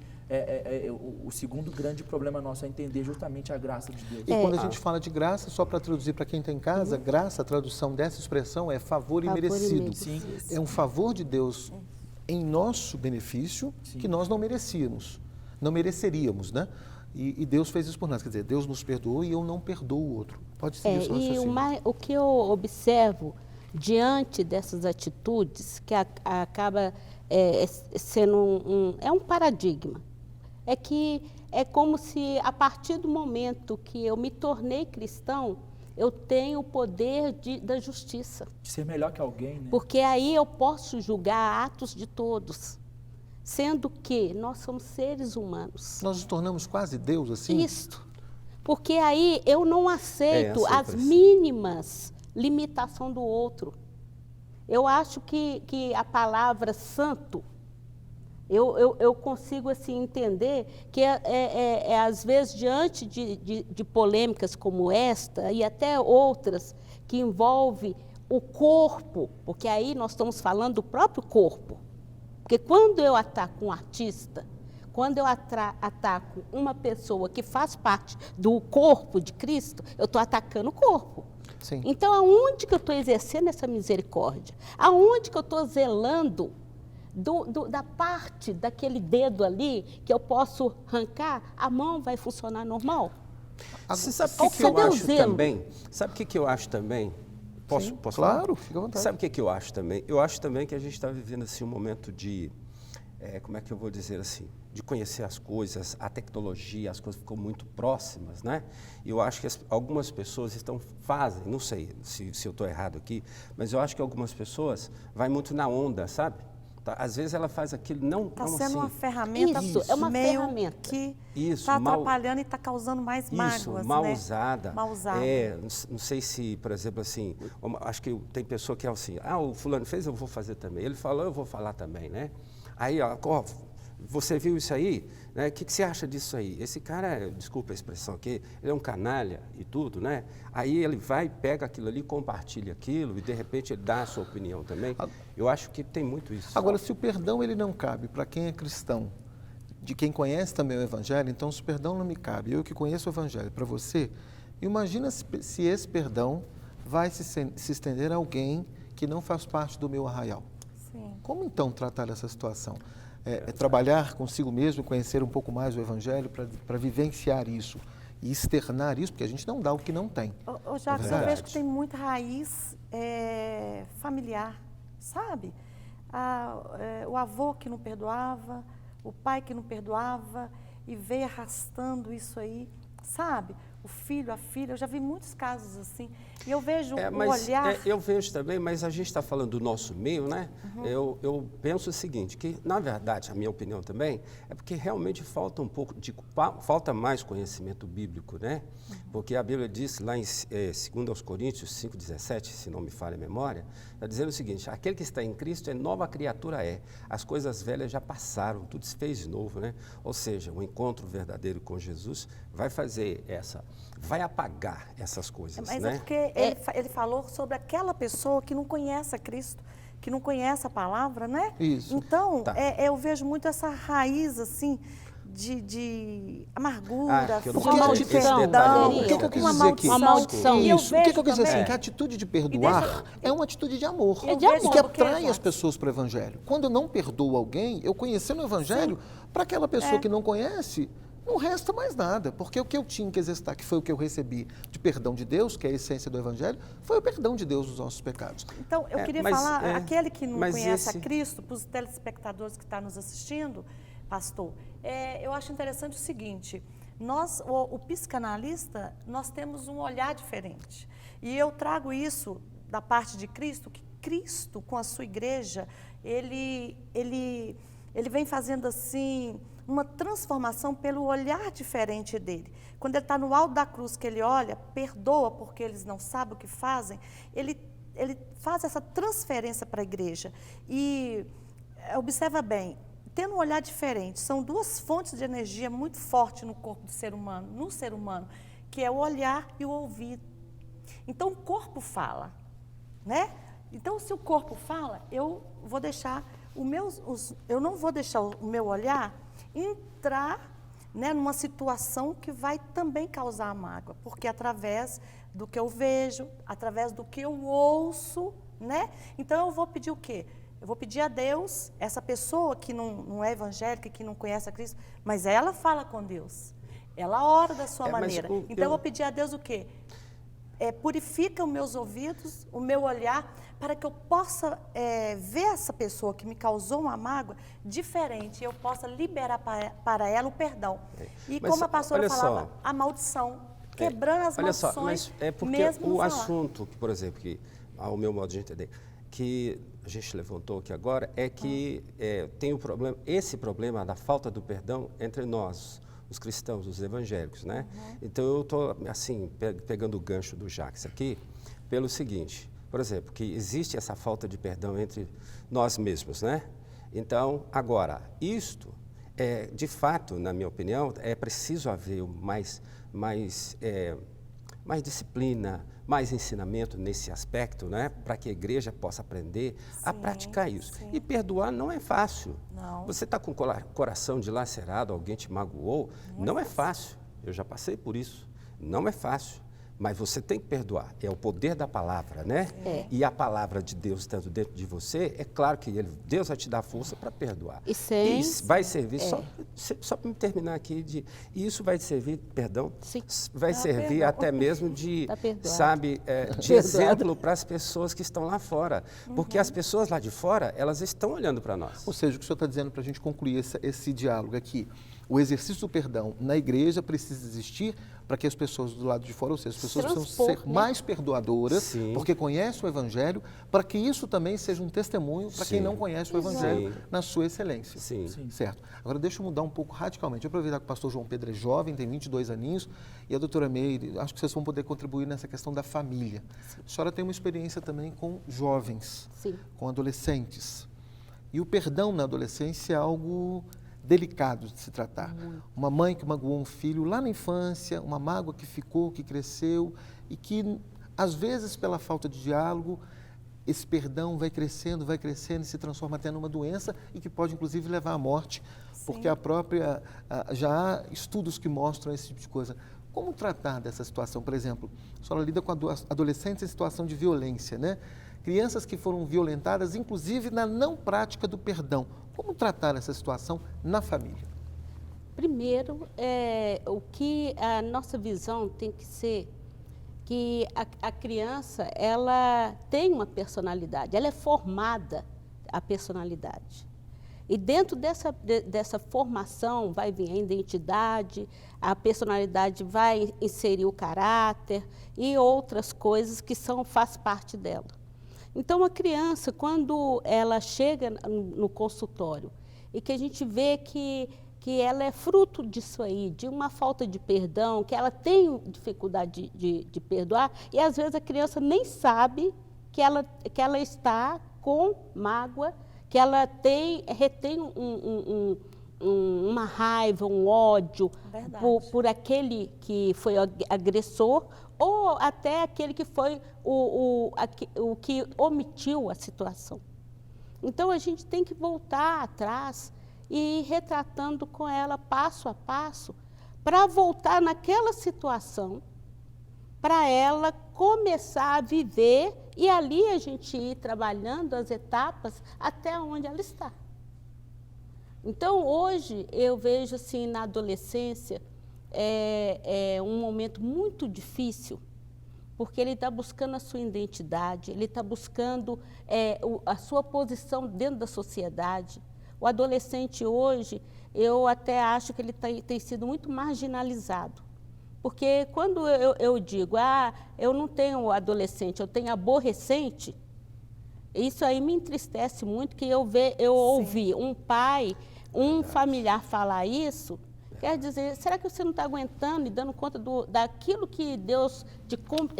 o segundo grande problema nosso é entender justamente a graça de Deus. E quando a gente fala de graça, só para traduzir para quem está em casa, graça, a tradução dessa expressão é favor imerecido. Sim. É um favor de Deus em nosso benefício que nós não mereceríamos, né? E Deus fez isso por nós, quer dizer, Deus nos perdoou e eu não perdoo o outro. Pode ser isso. E o que eu observo diante dessas atitudes, que acaba sendo um paradigma, é que é como se a partir do momento que eu me tornei cristão, eu tenho o poder da justiça. De ser melhor que alguém, né? Porque aí eu posso julgar atos de todos, sendo que nós somos seres humanos. Nós nos tornamos quase Deus, assim? Isso. Porque aí eu não aceito as mínimas limitação do outro. Eu acho que a palavra santo, eu consigo assim entender que às vezes diante de polêmicas como esta e até outras que envolve o corpo, porque aí nós estamos falando do próprio corpo, Porque quando eu ataco um artista, quando eu ataco uma pessoa que faz parte do corpo de Cristo, eu estou atacando o corpo. Sim. Então, aonde que eu estou exercendo essa misericórdia? Aonde que eu estou zelando da parte daquele dedo ali que eu posso arrancar, a mão vai funcionar normal? Você sabe o que eu acho também? Sabe o que eu acho também? Posso Claro, falar? fica à vontade. Sabe o que eu acho também? Eu acho também que a gente está vivendo assim, um momento de, como é que eu vou dizer assim, de conhecer as coisas, a tecnologia, as coisas ficam muito próximas, né? E eu acho que algumas pessoas fazem, não sei se eu estou errado aqui, mas eu acho que algumas pessoas vai muito na onda, sabe? Tá? Às vezes ela faz aquilo, não Está assim. sendo uma ferramenta Isso, é uma meio ferramenta. que Isso, está mal- atrapalhando e está causando mais mágoas, Isso, mal né? usada. Mal usada. Não sei se, por exemplo, assim, acho que tem pessoa que é assim, o fulano fez, eu vou fazer também. Ele falou, eu vou falar também, né? Aí, ó, você viu isso aí? Né? O que você acha disso aí? Esse cara, desculpa a expressão aqui, ele é um canalha e tudo, né? Aí ele vai, pega aquilo ali, compartilha aquilo e de repente ele dá a sua opinião também. Eu acho que tem muito isso. Agora, se o perdão ele não cabe para quem é cristão, de quem conhece também o Evangelho, então se o perdão não me cabe, eu que conheço o Evangelho, para você, imagina se esse perdão vai se estender a alguém que não faz parte do meu arraial. Sim. Como então tratar essa situação? Trabalhar consigo mesmo, conhecer um pouco mais o Evangelho para vivenciar isso e externar isso, porque a gente não dá o que não tem. Ô, Jacques, eu verdade. vejo que tem muita raiz familiar, sabe? O avô que não perdoava, o pai que não perdoava e veio arrastando isso aí, sabe? O filho, a filha, eu já vi muitos casos assim. E eu vejo o olhar... eu vejo também, mas a gente está falando do nosso meio, né? Uhum. Eu penso o seguinte, que na verdade, a minha opinião também, é porque realmente falta falta mais conhecimento bíblico, né? Uhum. Porque a Bíblia diz lá em 2 Coríntios 5,17, se não me falha a memória, está dizendo o seguinte, aquele que está em Cristo é nova criatura as coisas velhas já passaram, tudo se fez de novo, né? Ou seja, o encontro verdadeiro com Jesus vai apagar essas coisas, Mas né? é porque ele falou sobre aquela pessoa que não conhece a Cristo, que não conhece a palavra, né? Isso. Então, Tá. Eu vejo muito essa raiz, assim, de amargura, que eu não falta tinha de esse detalhe perdão, aí. O que eu quis uma dizer aqui? maldição. Uma maldição. E eu Isso. O que vejo eu quis dizer também- assim? Que a atitude de perdoar é uma atitude de amor. É de E amor. que atrai Porque, as pessoas para o Evangelho. Quando eu não perdoo alguém, eu conhecendo o Evangelho, para aquela pessoa que não conhece, não resta mais nada. Porque o que eu tinha que exercitar, que foi o que eu recebi de perdão de Deus, que é a essência do Evangelho, foi o perdão de Deus dos nossos pecados. Então, eu queria mas, falar, aquele que não mas conhece esse- a Cristo, para os telespectadores que estão nos assistindo, pastor, eu acho interessante o seguinte, nós, o psicanalista, nós temos um olhar diferente. E eu trago isso da parte de Cristo, que Cristo, com a sua igreja, ele vem fazendo assim uma transformação pelo olhar diferente dele. Quando ele está no alto da cruz, que ele olha, perdoa porque eles não sabem o que fazem, ele faz essa transferência para a igreja. E observa bem, tendo um olhar diferente, são duas fontes de energia muito fortes no corpo do ser humano, no ser humano, que é o olhar e o ouvido. Então o corpo fala, né? Então se o corpo fala, eu vou deixar eu não vou deixar o meu olhar entrar, né, numa situação que vai também causar mágoa, porque através do que eu vejo, através do que eu ouço, né? Então eu vou pedir o quê? Eu vou pedir a Deus, essa pessoa que não é evangélica, que não conhece a Cristo, mas ela fala com Deus, ela ora da sua maneira. Então eu vou pedir a Deus o quê? Purifica os meus ouvidos, o meu olhar, para que eu possa ver essa pessoa que me causou uma mágoa diferente, e eu possa liberar para ela o perdão. E Mas, como a pastora olha falava, só. a maldição, quebrando as Olha só, maldições, mas é porque mesmo no o falar. assunto, que, por exemplo, que ao meu modo de entender, que a gente levantou aqui agora, é que tem o problema, esse problema da falta do perdão entre nós, os cristãos, os evangélicos, né? Então eu estou, assim, pegando o gancho do Jacques aqui, pelo seguinte, por exemplo, que existe essa falta de perdão entre nós mesmos, né? Então, agora, isto, mais disciplina, mais ensinamento nesse aspecto, né? Para que a igreja possa aprender a praticar isso. sim. E perdoar não é fácil. Não. Você está com o coração dilacerado, alguém te magoou, não é fácil. Eu já passei por isso. Não é fácil. Mas você tem que perdoar. É o poder da palavra, né? E a palavra de Deus estando dentro de você, é claro que Deus vai te dar força para perdoar. E sem... Isso vai servir, só para me terminar aqui, e isso vai servir, perdão, Sim. vai servir até mesmo de, Tá perdoado. sabe, de exemplo para as pessoas que estão lá fora. Porque as pessoas lá de fora, elas estão olhando para nós. Ou seja, o que o senhor está dizendo para a gente concluir esse diálogo aqui, o exercício do perdão na igreja precisa existir para que as pessoas do lado de fora, ou seja, as pessoas precisam ser mais perdoadoras, Sim. porque conhecem o Evangelho, para que isso também seja um testemunho para quem Sim. não conhece o Evangelho Sim. na sua excelência. Sim. Certo. Agora, deixa eu mudar um pouco radicalmente. Eu aproveitar que o pastor João Pedro é jovem, tem 22 aninhos, e a doutora Meire, acho que vocês vão poder contribuir nessa questão da família. A senhora tem uma experiência também com jovens, Sim. com adolescentes. E o perdão na adolescência é algo delicado de se tratar. Uma mãe que magoou um filho lá na infância, uma mágoa que ficou, que cresceu e que, às vezes, pela falta de diálogo, esse perdão vai crescendo e se transforma até numa doença e que pode, inclusive, levar à morte, porque já há estudos que mostram esse tipo de coisa. Como tratar dessa situação? Por exemplo, a senhora lida com adolescentes em situação de violência, né? Crianças que foram violentadas, inclusive na não prática do perdão. Como tratar essa situação na família? Primeiro, o que a nossa visão tem que ser que a criança, ela tem uma personalidade, ela é formada a personalidade. E dentro dessa formação vai vir a identidade, a personalidade vai inserir o caráter e outras coisas que faz parte dela. Então, a criança, quando ela chega no consultório e que a gente vê que ela é fruto disso aí, de uma falta de perdão, que ela tem dificuldade de perdoar, e às vezes a criança nem sabe que ela está com mágoa, que ela retém uma raiva, um ódio por aquele que foi agressor, ou até aquele que foi o que omitiu a situação. Então, a gente tem que voltar atrás e ir retratando com ela passo a passo, para voltar naquela situação, para ela começar a viver e ali a gente ir trabalhando as etapas até onde ela está. Então, hoje, eu vejo assim, na adolescência, é um momento muito difícil, porque ele está buscando a sua identidade, ele está buscando a sua posição dentro da sociedade. O adolescente hoje, eu até acho que ele tem sido muito marginalizado. Porque quando eu digo, eu não tenho adolescente, eu tenho aborrecente, isso aí me entristece muito, que eu ouvi um pai, um familiar falar isso. Quer dizer, será que você não está aguentando e dando conta daquilo que Deus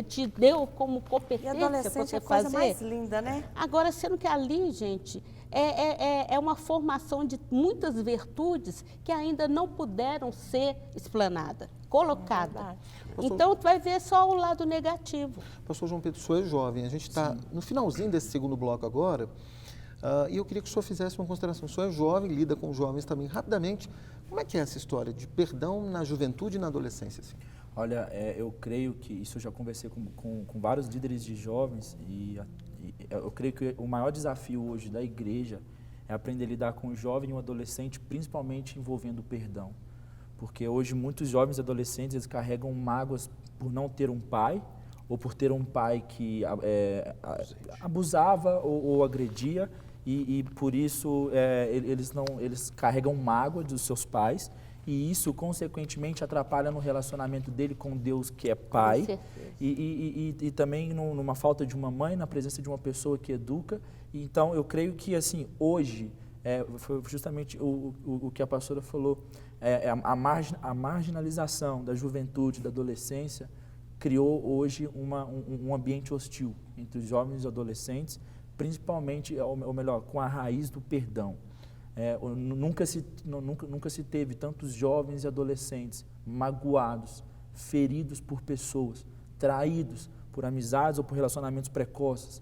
te deu como competência para você fazer? E adolescente é a coisa mais linda, né? Agora, sendo que ali, gente, é uma formação de muitas virtudes que ainda não puderam ser explanadas, colocadas. Então, tu vai ver só o lado negativo. Pastor João Pedro, o senhor é jovem, a gente está no finalzinho desse segundo bloco agora, e eu queria que o senhor fizesse uma consideração. O senhor é jovem, lida com jovens também, rapidamente. Como é que é essa história de perdão na juventude e na adolescência? Assim? Olha, eu creio que, isso eu já conversei com vários líderes de jovens, e eu creio que o maior desafio hoje da igreja é aprender a lidar com o jovem e o adolescente, principalmente envolvendo o perdão. Porque hoje muitos jovens e adolescentes eles carregam mágoas por não ter um pai, ou por ter um pai que abusava ou agredia, e por isso eles carregam mágoa dos seus pais, e isso, consequentemente, atrapalha no relacionamento dele com Deus, que é pai, e também numa falta de uma mãe, na presença de uma pessoa que educa. Então, eu creio que, assim, hoje, foi justamente o que a pastora falou, a marginalização da juventude, da adolescência, criou hoje um ambiente hostil entre os jovens e adolescentes, principalmente, ou melhor, com a raiz do perdão. Nunca se teve tantos jovens e adolescentes magoados, feridos por pessoas, traídos por amizades ou por relacionamentos precoces,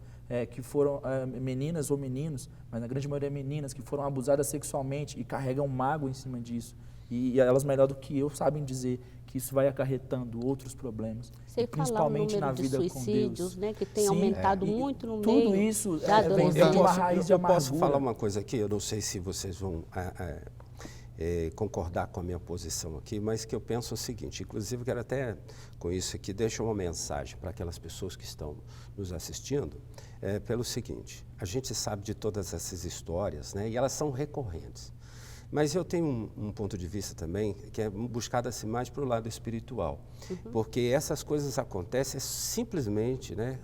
que foram meninas ou meninos, mas na grande maioria meninas, que foram abusadas sexualmente e carregam mágoa em cima disso. E elas, melhor do que eu, sabem dizer que isso vai acarretando outros problemas. Sem principalmente falar o na número vida de com suicídios, Deus. né, que tem Sim, aumentado muito no tudo meio isso da vem de uma adolescência. raiz de Eu posso amargura. falar uma coisa aqui, eu não sei se vocês vão concordar com a minha posição aqui, mas que eu penso o seguinte, inclusive quero até com isso aqui deixar uma mensagem para aquelas pessoas que estão nos assistindo, pelo seguinte, a gente sabe de todas essas histórias, né, e elas são recorrentes. Mas eu tenho um ponto de vista também que é buscado assim, mais para o lado espiritual, porque essas coisas acontecem simplesmente, né,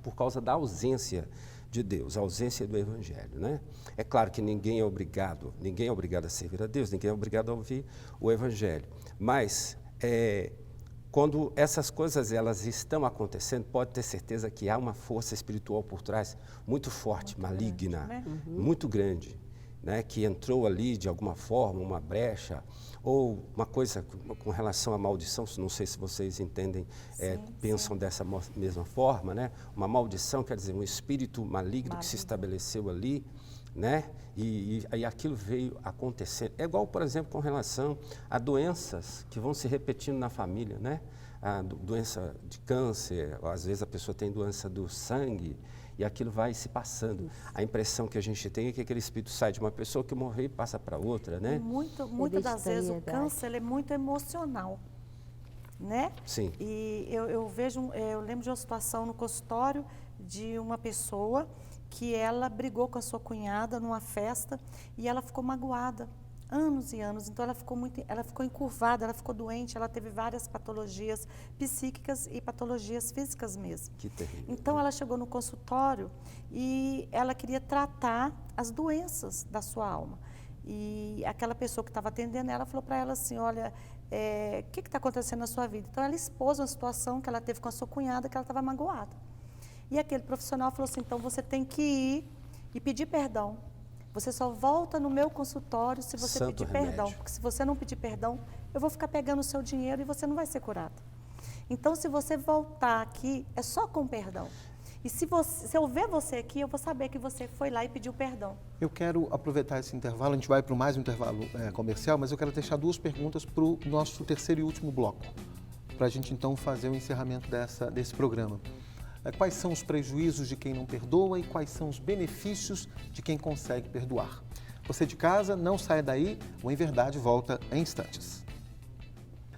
por causa da ausência de Deus, a ausência do Evangelho, né? É claro que ninguém é obrigado a servir a Deus, ninguém é obrigado a ouvir o Evangelho, mas quando essas coisas elas estão acontecendo, pode ter certeza que há uma força espiritual por trás muito forte, maligna, grande, né? muito grande, né, que entrou ali de alguma forma, uma brecha, ou uma coisa com relação à maldição, não sei se vocês entendem, pensam dessa mesma forma, né? Uma maldição quer dizer um espírito maligno que se estabeleceu ali, né? E aquilo veio acontecendo. É igual, por exemplo, com relação a doenças que vão se repetindo na família, né? A doença de câncer, às vezes a pessoa tem doença do sangue, e aquilo vai se passando. A impressão que a gente tem é que aquele espírito sai de uma pessoa que morreu e passa para outra, né? Muitas das vezes o câncer ele é muito emocional, né? Sim. E eu lembro de uma situação no consultório de uma pessoa que ela brigou com a sua cunhada numa festa e ela ficou magoada. Anos e anos, então ela ficou encurvada, ela ficou doente, ela teve várias patologias psíquicas e patologias físicas mesmo. Que terrível. Então ela chegou no consultório e ela queria tratar as doenças da sua alma. E aquela pessoa que estava atendendo ela falou para ela assim, olha, o que está acontecendo na sua vida? Então ela expôs uma situação que ela teve com a sua cunhada, que ela estava magoada. E aquele profissional falou assim, então você tem que ir e pedir perdão. Você só volta no meu consultório se você pedir perdão. Porque se você não pedir perdão, eu vou ficar pegando o seu dinheiro e você não vai ser curado. Então, se você voltar aqui, é só com perdão. E se eu ver você aqui, eu vou saber que você foi lá e pediu perdão. Eu quero aproveitar esse intervalo, a gente vai para mais um intervalo comercial, mas eu quero deixar duas perguntas para o nosso terceiro e último bloco, para a gente então fazer o encerramento desse programa. Quais são os prejuízos de quem não perdoa e quais são os benefícios de quem consegue perdoar? Você de casa, não saia daí, o Em Verdade volta em instantes.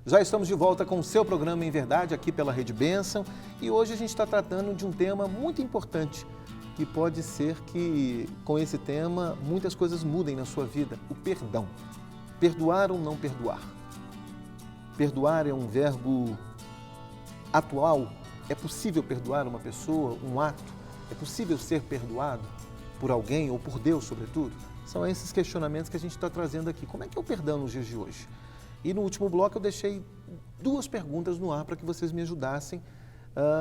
Já estamos de volta com o seu programa Em Verdade, aqui pela Rede Bênção, e hoje a gente está tratando de um tema muito importante, que pode ser que com esse tema muitas coisas mudem na sua vida, o perdão. Perdoar ou não perdoar? Perdoar é um verbo atual. É possível perdoar uma pessoa, um ato? É possível ser perdoado por alguém ou por Deus, sobretudo? São esses questionamentos que a gente está trazendo aqui. Como é que é o perdão nos dias de hoje? E no último bloco eu deixei duas perguntas no ar para que vocês me ajudassem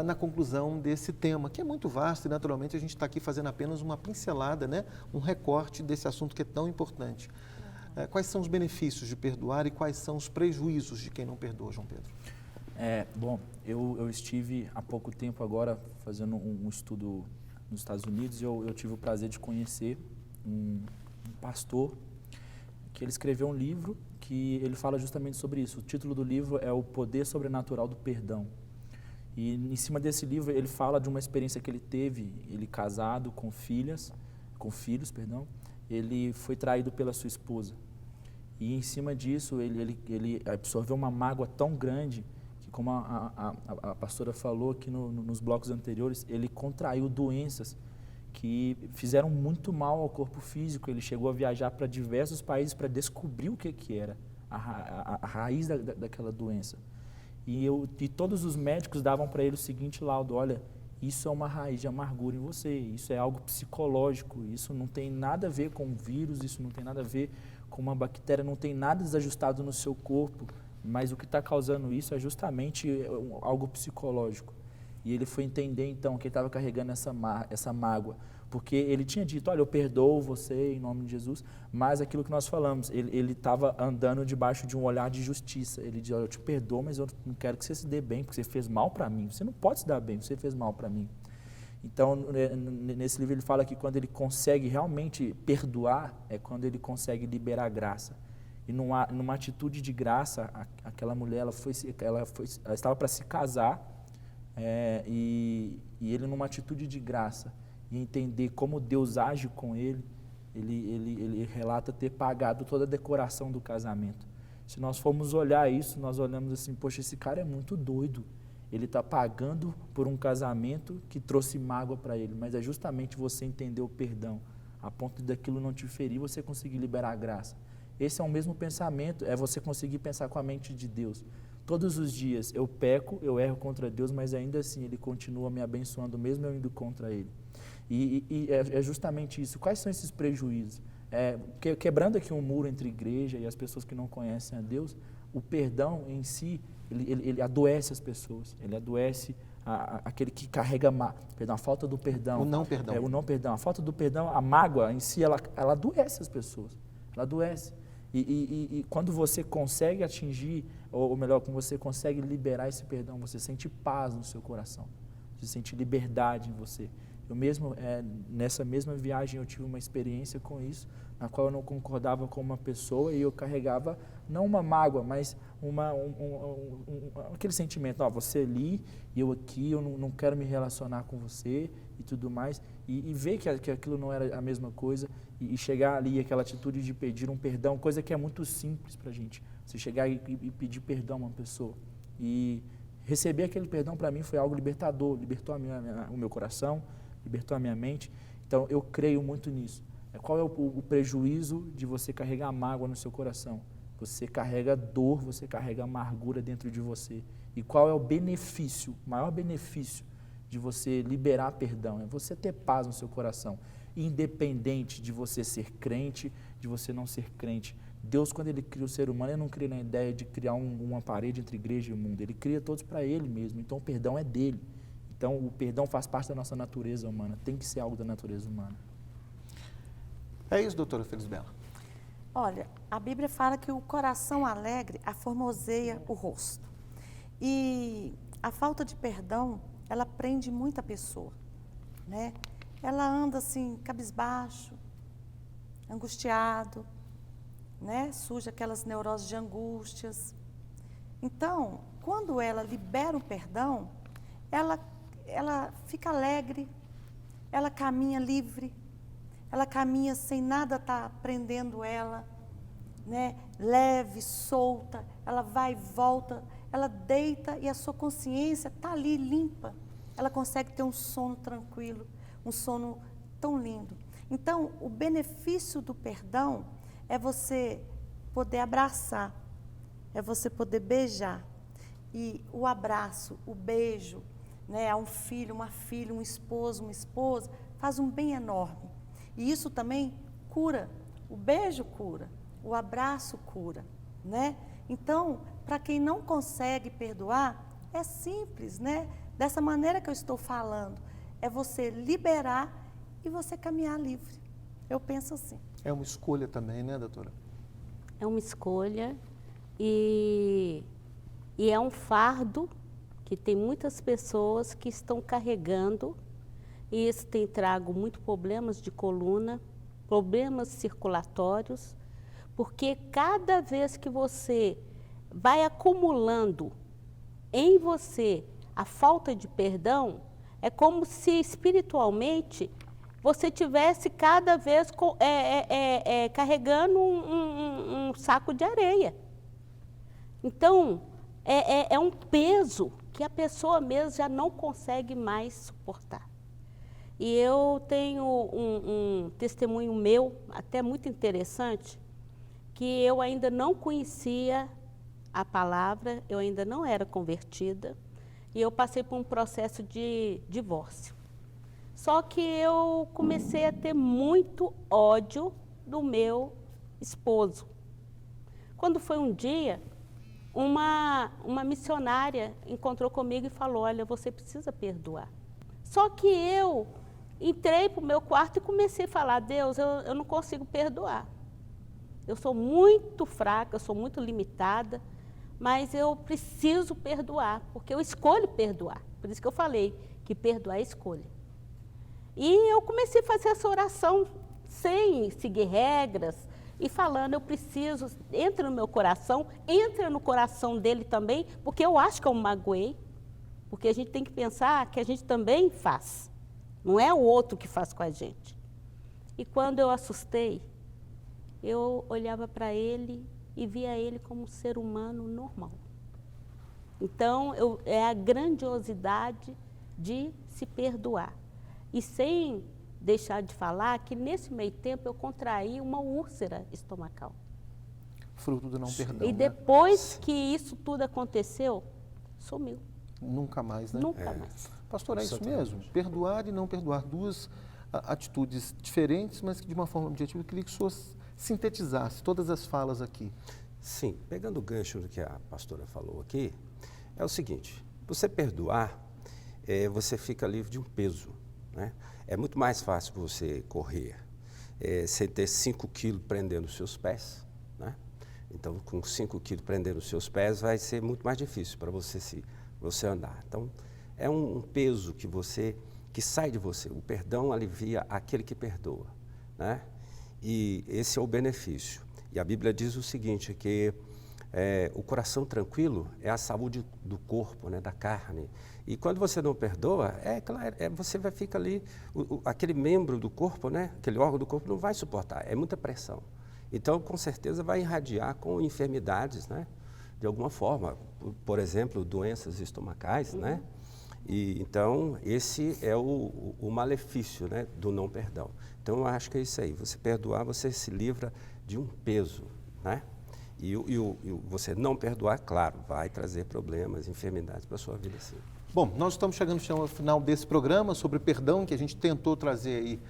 na conclusão desse tema, que é muito vasto e naturalmente a gente está aqui fazendo apenas uma pincelada, né? Um recorte desse assunto que é tão importante. Quais são os benefícios de perdoar e quais são os prejuízos de quem não perdoa, João Pedro? Bom, eu estive há pouco tempo agora fazendo um estudo nos Estados Unidos e eu tive o prazer de conhecer um pastor que ele escreveu um livro que ele fala justamente sobre isso. O título do livro é O Poder Sobrenatural do Perdão. E em cima desse livro ele fala de uma experiência que ele teve, ele casado com filhos, ele foi traído pela sua esposa. E em cima disso ele absorveu uma mágoa tão grande que, como a pastora falou aqui nos blocos anteriores, ele contraiu doenças que fizeram muito mal ao corpo físico. Ele chegou a viajar para diversos países para descobrir o que era a raiz daquela doença. E todos os médicos davam para ele o seguinte laudo: olha, isso é uma raiz de amargura em você, isso é algo psicológico, isso não tem nada a ver com um vírus, isso não tem nada a ver com uma bactéria, não tem nada desajustado no seu corpo, mas o que está causando isso é justamente algo psicológico. E ele foi entender então que ele estava carregando essa mágoa Porque ele tinha dito, olha, eu perdoo você em nome de Jesus, mas aquilo que nós falamos, ele estava andando debaixo de um olhar de justiça. Ele dizia, olha, eu te perdoo, mas eu não quero que você se dê bem, porque você fez mal para mim. Você não pode se dar bem, você fez mal para mim. Então, nesse livro ele fala que quando ele consegue realmente perdoar, é quando ele consegue liberar graça. E numa atitude de graça, aquela mulher, ela estava para se casar, e ele numa atitude de graça, e entender como Deus age com ele relata ter pagado toda a decoração do casamento. Se nós formos olhar isso, nós olhamos assim, poxa, esse cara é muito doido. Ele está pagando por um casamento que trouxe mágoa para ele, mas é justamente você entender o perdão, a ponto daquilo não te ferir, você conseguir liberar a graça. Esse é o mesmo pensamento, é você conseguir pensar com a mente de Deus. Todos os dias eu peco, eu erro contra Deus, mas ainda assim Ele continua me abençoando, mesmo eu indo contra Ele. E é justamente isso. Quais são esses prejuízos? Quebrando aqui um muro entre igreja e as pessoas que não conhecem a Deus, o perdão em si, ele adoece as pessoas, ele adoece aquele que carrega a falta do perdão. O não perdão. O não perdão. A falta do perdão, a mágoa em si, ela adoece as pessoas. Ela adoece. E quando você consegue atingir, ou melhor, quando você consegue liberar esse perdão, você sente paz no seu coração. Você sente liberdade em você. Eu mesmo, nessa mesma viagem, eu tive uma experiência com isso, na qual eu não concordava com uma pessoa e eu carregava, não uma mágoa, mas aquele sentimento, você ali e eu aqui, eu não quero me relacionar com você e tudo mais, e ver que aquilo não era a mesma coisa, e chegar ali, aquela atitude de pedir um perdão, coisa que é muito simples para a gente, você chegar e pedir perdão a uma pessoa. E receber aquele perdão para mim foi algo libertador, libertou o meu coração, libertou a minha mente. Então, eu creio muito nisso. Qual é o prejuízo de você carregar mágoa no seu coração? Você carrega dor, você carrega amargura dentro de você. E qual é o benefício, o maior benefício de você liberar perdão? É você ter paz no seu coração, independente de você ser crente, de você não ser crente. Deus, quando Ele cria o ser humano, Ele não cria na ideia de criar uma parede entre igreja e o mundo. Ele cria todos para Ele mesmo. Então, o perdão é dele. Então, o perdão faz parte da nossa natureza humana, tem que ser algo da natureza humana. É isso, doutora Felisbela. Olha, a Bíblia fala que o coração alegre aformoseia o rosto. E a falta de perdão, ela prende muita pessoa, né? Ela anda assim, cabisbaixo, angustiado, né? Surge aquelas neuroses de angústias. Então, quando ela libera o perdão, ela fica alegre, ela caminha livre, ela caminha sem nada estar prendendo ela, né? Leve, solta, ela vai e volta, ela deita e a sua consciência está ali limpa. Ela consegue ter um sono tranquilo, um sono tão lindo. Então, o benefício do perdão é você poder abraçar, é você poder beijar. E o abraço, o beijo, né, a um filho, uma filha, um esposo, uma esposa, faz um bem enorme. E isso também cura. O beijo cura, o abraço cura, né? Então, para quem não consegue perdoar, é simples, né? Dessa maneira que eu estou falando, é você liberar e você caminhar livre. Eu penso assim. É uma escolha também, né, doutora? É uma escolha e é um fardo que tem muitas pessoas que estão carregando, e isso tem trago muitos problemas de coluna, problemas circulatórios, porque cada vez que você vai acumulando em você a falta de perdão, é como se espiritualmente você tivesse cada vez carregando um saco de areia. Então, é um peso que a pessoa mesmo já não consegue mais suportar. E eu tenho um testemunho meu, até muito interessante, que eu ainda não conhecia a palavra, eu ainda não era convertida, e eu passei por um processo de divórcio. Só que eu comecei a ter muito ódio do meu esposo. Quando foi um dia, uma missionária encontrou comigo e falou, olha, você precisa perdoar. Só que eu entrei para o meu quarto e comecei a falar, Deus, eu não consigo perdoar. Eu sou muito fraca, eu sou muito limitada, mas eu preciso perdoar, porque eu escolho perdoar. Por isso que eu falei que perdoar é escolha. E eu comecei a fazer essa oração sem seguir regras e falando, eu preciso, entra no meu coração, entra no coração dele também, porque eu acho que eu magoei, porque a gente tem que pensar que a gente também faz, não é o outro que faz com a gente. E quando eu assustei, eu olhava para ele e via ele como um ser humano normal. Então, é a grandiosidade de se perdoar. E sem deixar de falar que nesse meio tempo eu contraí uma úlcera estomacal. Fruto do não perdão. E depois que isso tudo aconteceu, sumiu. Nunca mais, né? Nunca mais. Pastor, é isso mesmo. Perdoar e não perdoar, duas atitudes diferentes, mas que de uma forma objetiva. Eu queria que o senhor sintetizasse todas as falas aqui. Sim, pegando o gancho do que a pastora falou aqui, é o seguinte, você perdoar, você fica livre de um peso, né? É muito mais fácil você correr sem ter 5 quilos prendendo os seus pés, né? Então, com 5 quilos prendendo os seus pés, vai ser muito mais difícil para você andar. Então, é um peso que sai de você. O perdão alivia aquele que perdoa, né? E esse é o benefício. E a Bíblia diz o seguinte, que o coração tranquilo é a saúde do corpo, né, da carne. E quando você não perdoa, claro, você vai ficar ali, aquele membro do corpo, né, aquele órgão do corpo não vai suportar, é muita pressão. Então, com certeza, vai irradiar com enfermidades, né, de alguma forma. Por exemplo, doenças estomacais, né? E, então, esse é o malefício, né, do não perdão. Então, eu acho que é isso aí. Você perdoar, você se livra de um peso, né? E você não perdoar, claro, vai trazer problemas, enfermidades para a sua vida, sim. Bom, nós estamos chegando ao final desse programa sobre perdão, que a gente tentou trazer aí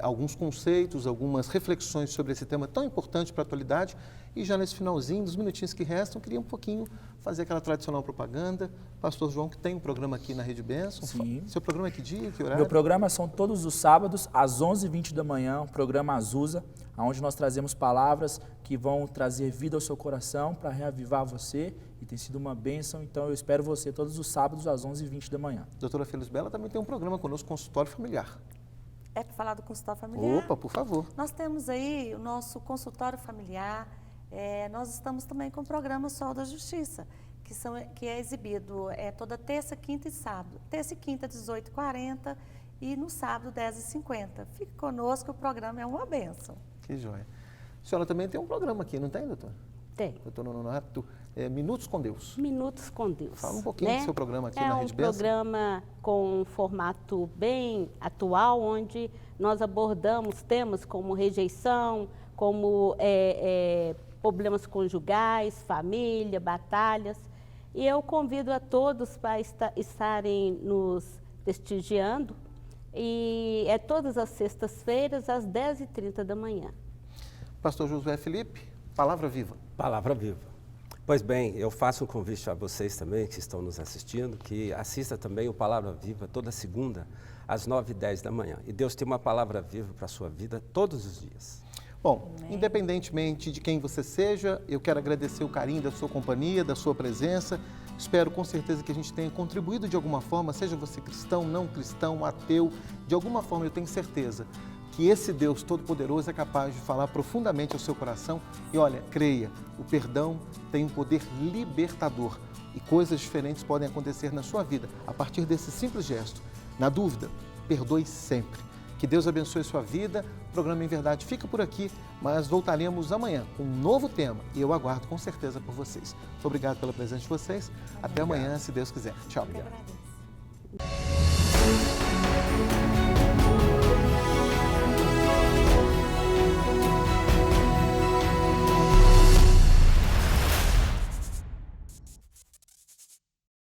alguns conceitos, algumas reflexões sobre esse tema tão importante para a atualidade. E já nesse finalzinho, dos minutinhos que restam, eu queria um pouquinho fazer aquela tradicional propaganda. Pastor João, que tem um programa aqui na Rede Bênção. Sim. Seu programa é que dia, que horário? Meu programa são todos os sábados, às 11h20 da manhã, o programa Azusa, onde nós trazemos palavras que vão trazer vida ao seu coração para reavivar você, e tem sido uma bênção. Então eu espero você todos os sábados, às 11h20 da manhã. Doutora Feliz Bela também tem um programa conosco, Consultório Familiar. É para falar do consultório familiar? Opa, por favor. Nós temos aí o nosso consultório familiar. Nós estamos também com o programa Sol da Justiça, que é exibido toda terça, quinta e sábado. Terça e quinta, 18h40 e no sábado, 10h50. Fique conosco, o programa é uma bênção. Que joia. A senhora também tem um programa aqui, não tem, doutor? Tem. Doutor Nonato, Minutos com Deus. Minutos com Deus. Fala um pouquinho do seu programa aqui na Rede Bênção. É um programa com um formato bem atual, onde nós abordamos temas como rejeição, como problemas conjugais, família, batalhas. E eu convido a todos para estarem nos prestigiando. E é todas as sextas-feiras, às 10h30 da manhã. Pastor Josué Felipe, Palavra Viva. Palavra Viva. Pois bem, eu faço um convite a vocês também que estão nos assistindo, que assista também o Palavra Viva toda segunda, às 9h10 da manhã. E Deus tem uma palavra viva para a sua vida todos os dias. Bom, independentemente de quem você seja, eu quero agradecer o carinho da sua companhia, da sua presença. Espero com certeza que a gente tenha contribuído de alguma forma, seja você cristão, não cristão, ateu, de alguma forma eu tenho certeza que esse Deus Todo-Poderoso é capaz de falar profundamente ao seu coração. E olha, creia, o perdão tem um poder libertador e coisas diferentes podem acontecer na sua vida a partir desse simples gesto. Na dúvida, perdoe sempre. Que Deus abençoe sua vida. O programa Em Verdade fica por aqui, mas voltaremos amanhã com um novo tema e eu aguardo com certeza por vocês. Muito obrigado pela presença de vocês. Até amanhã, se Deus quiser. Tchau. Eu agradeço.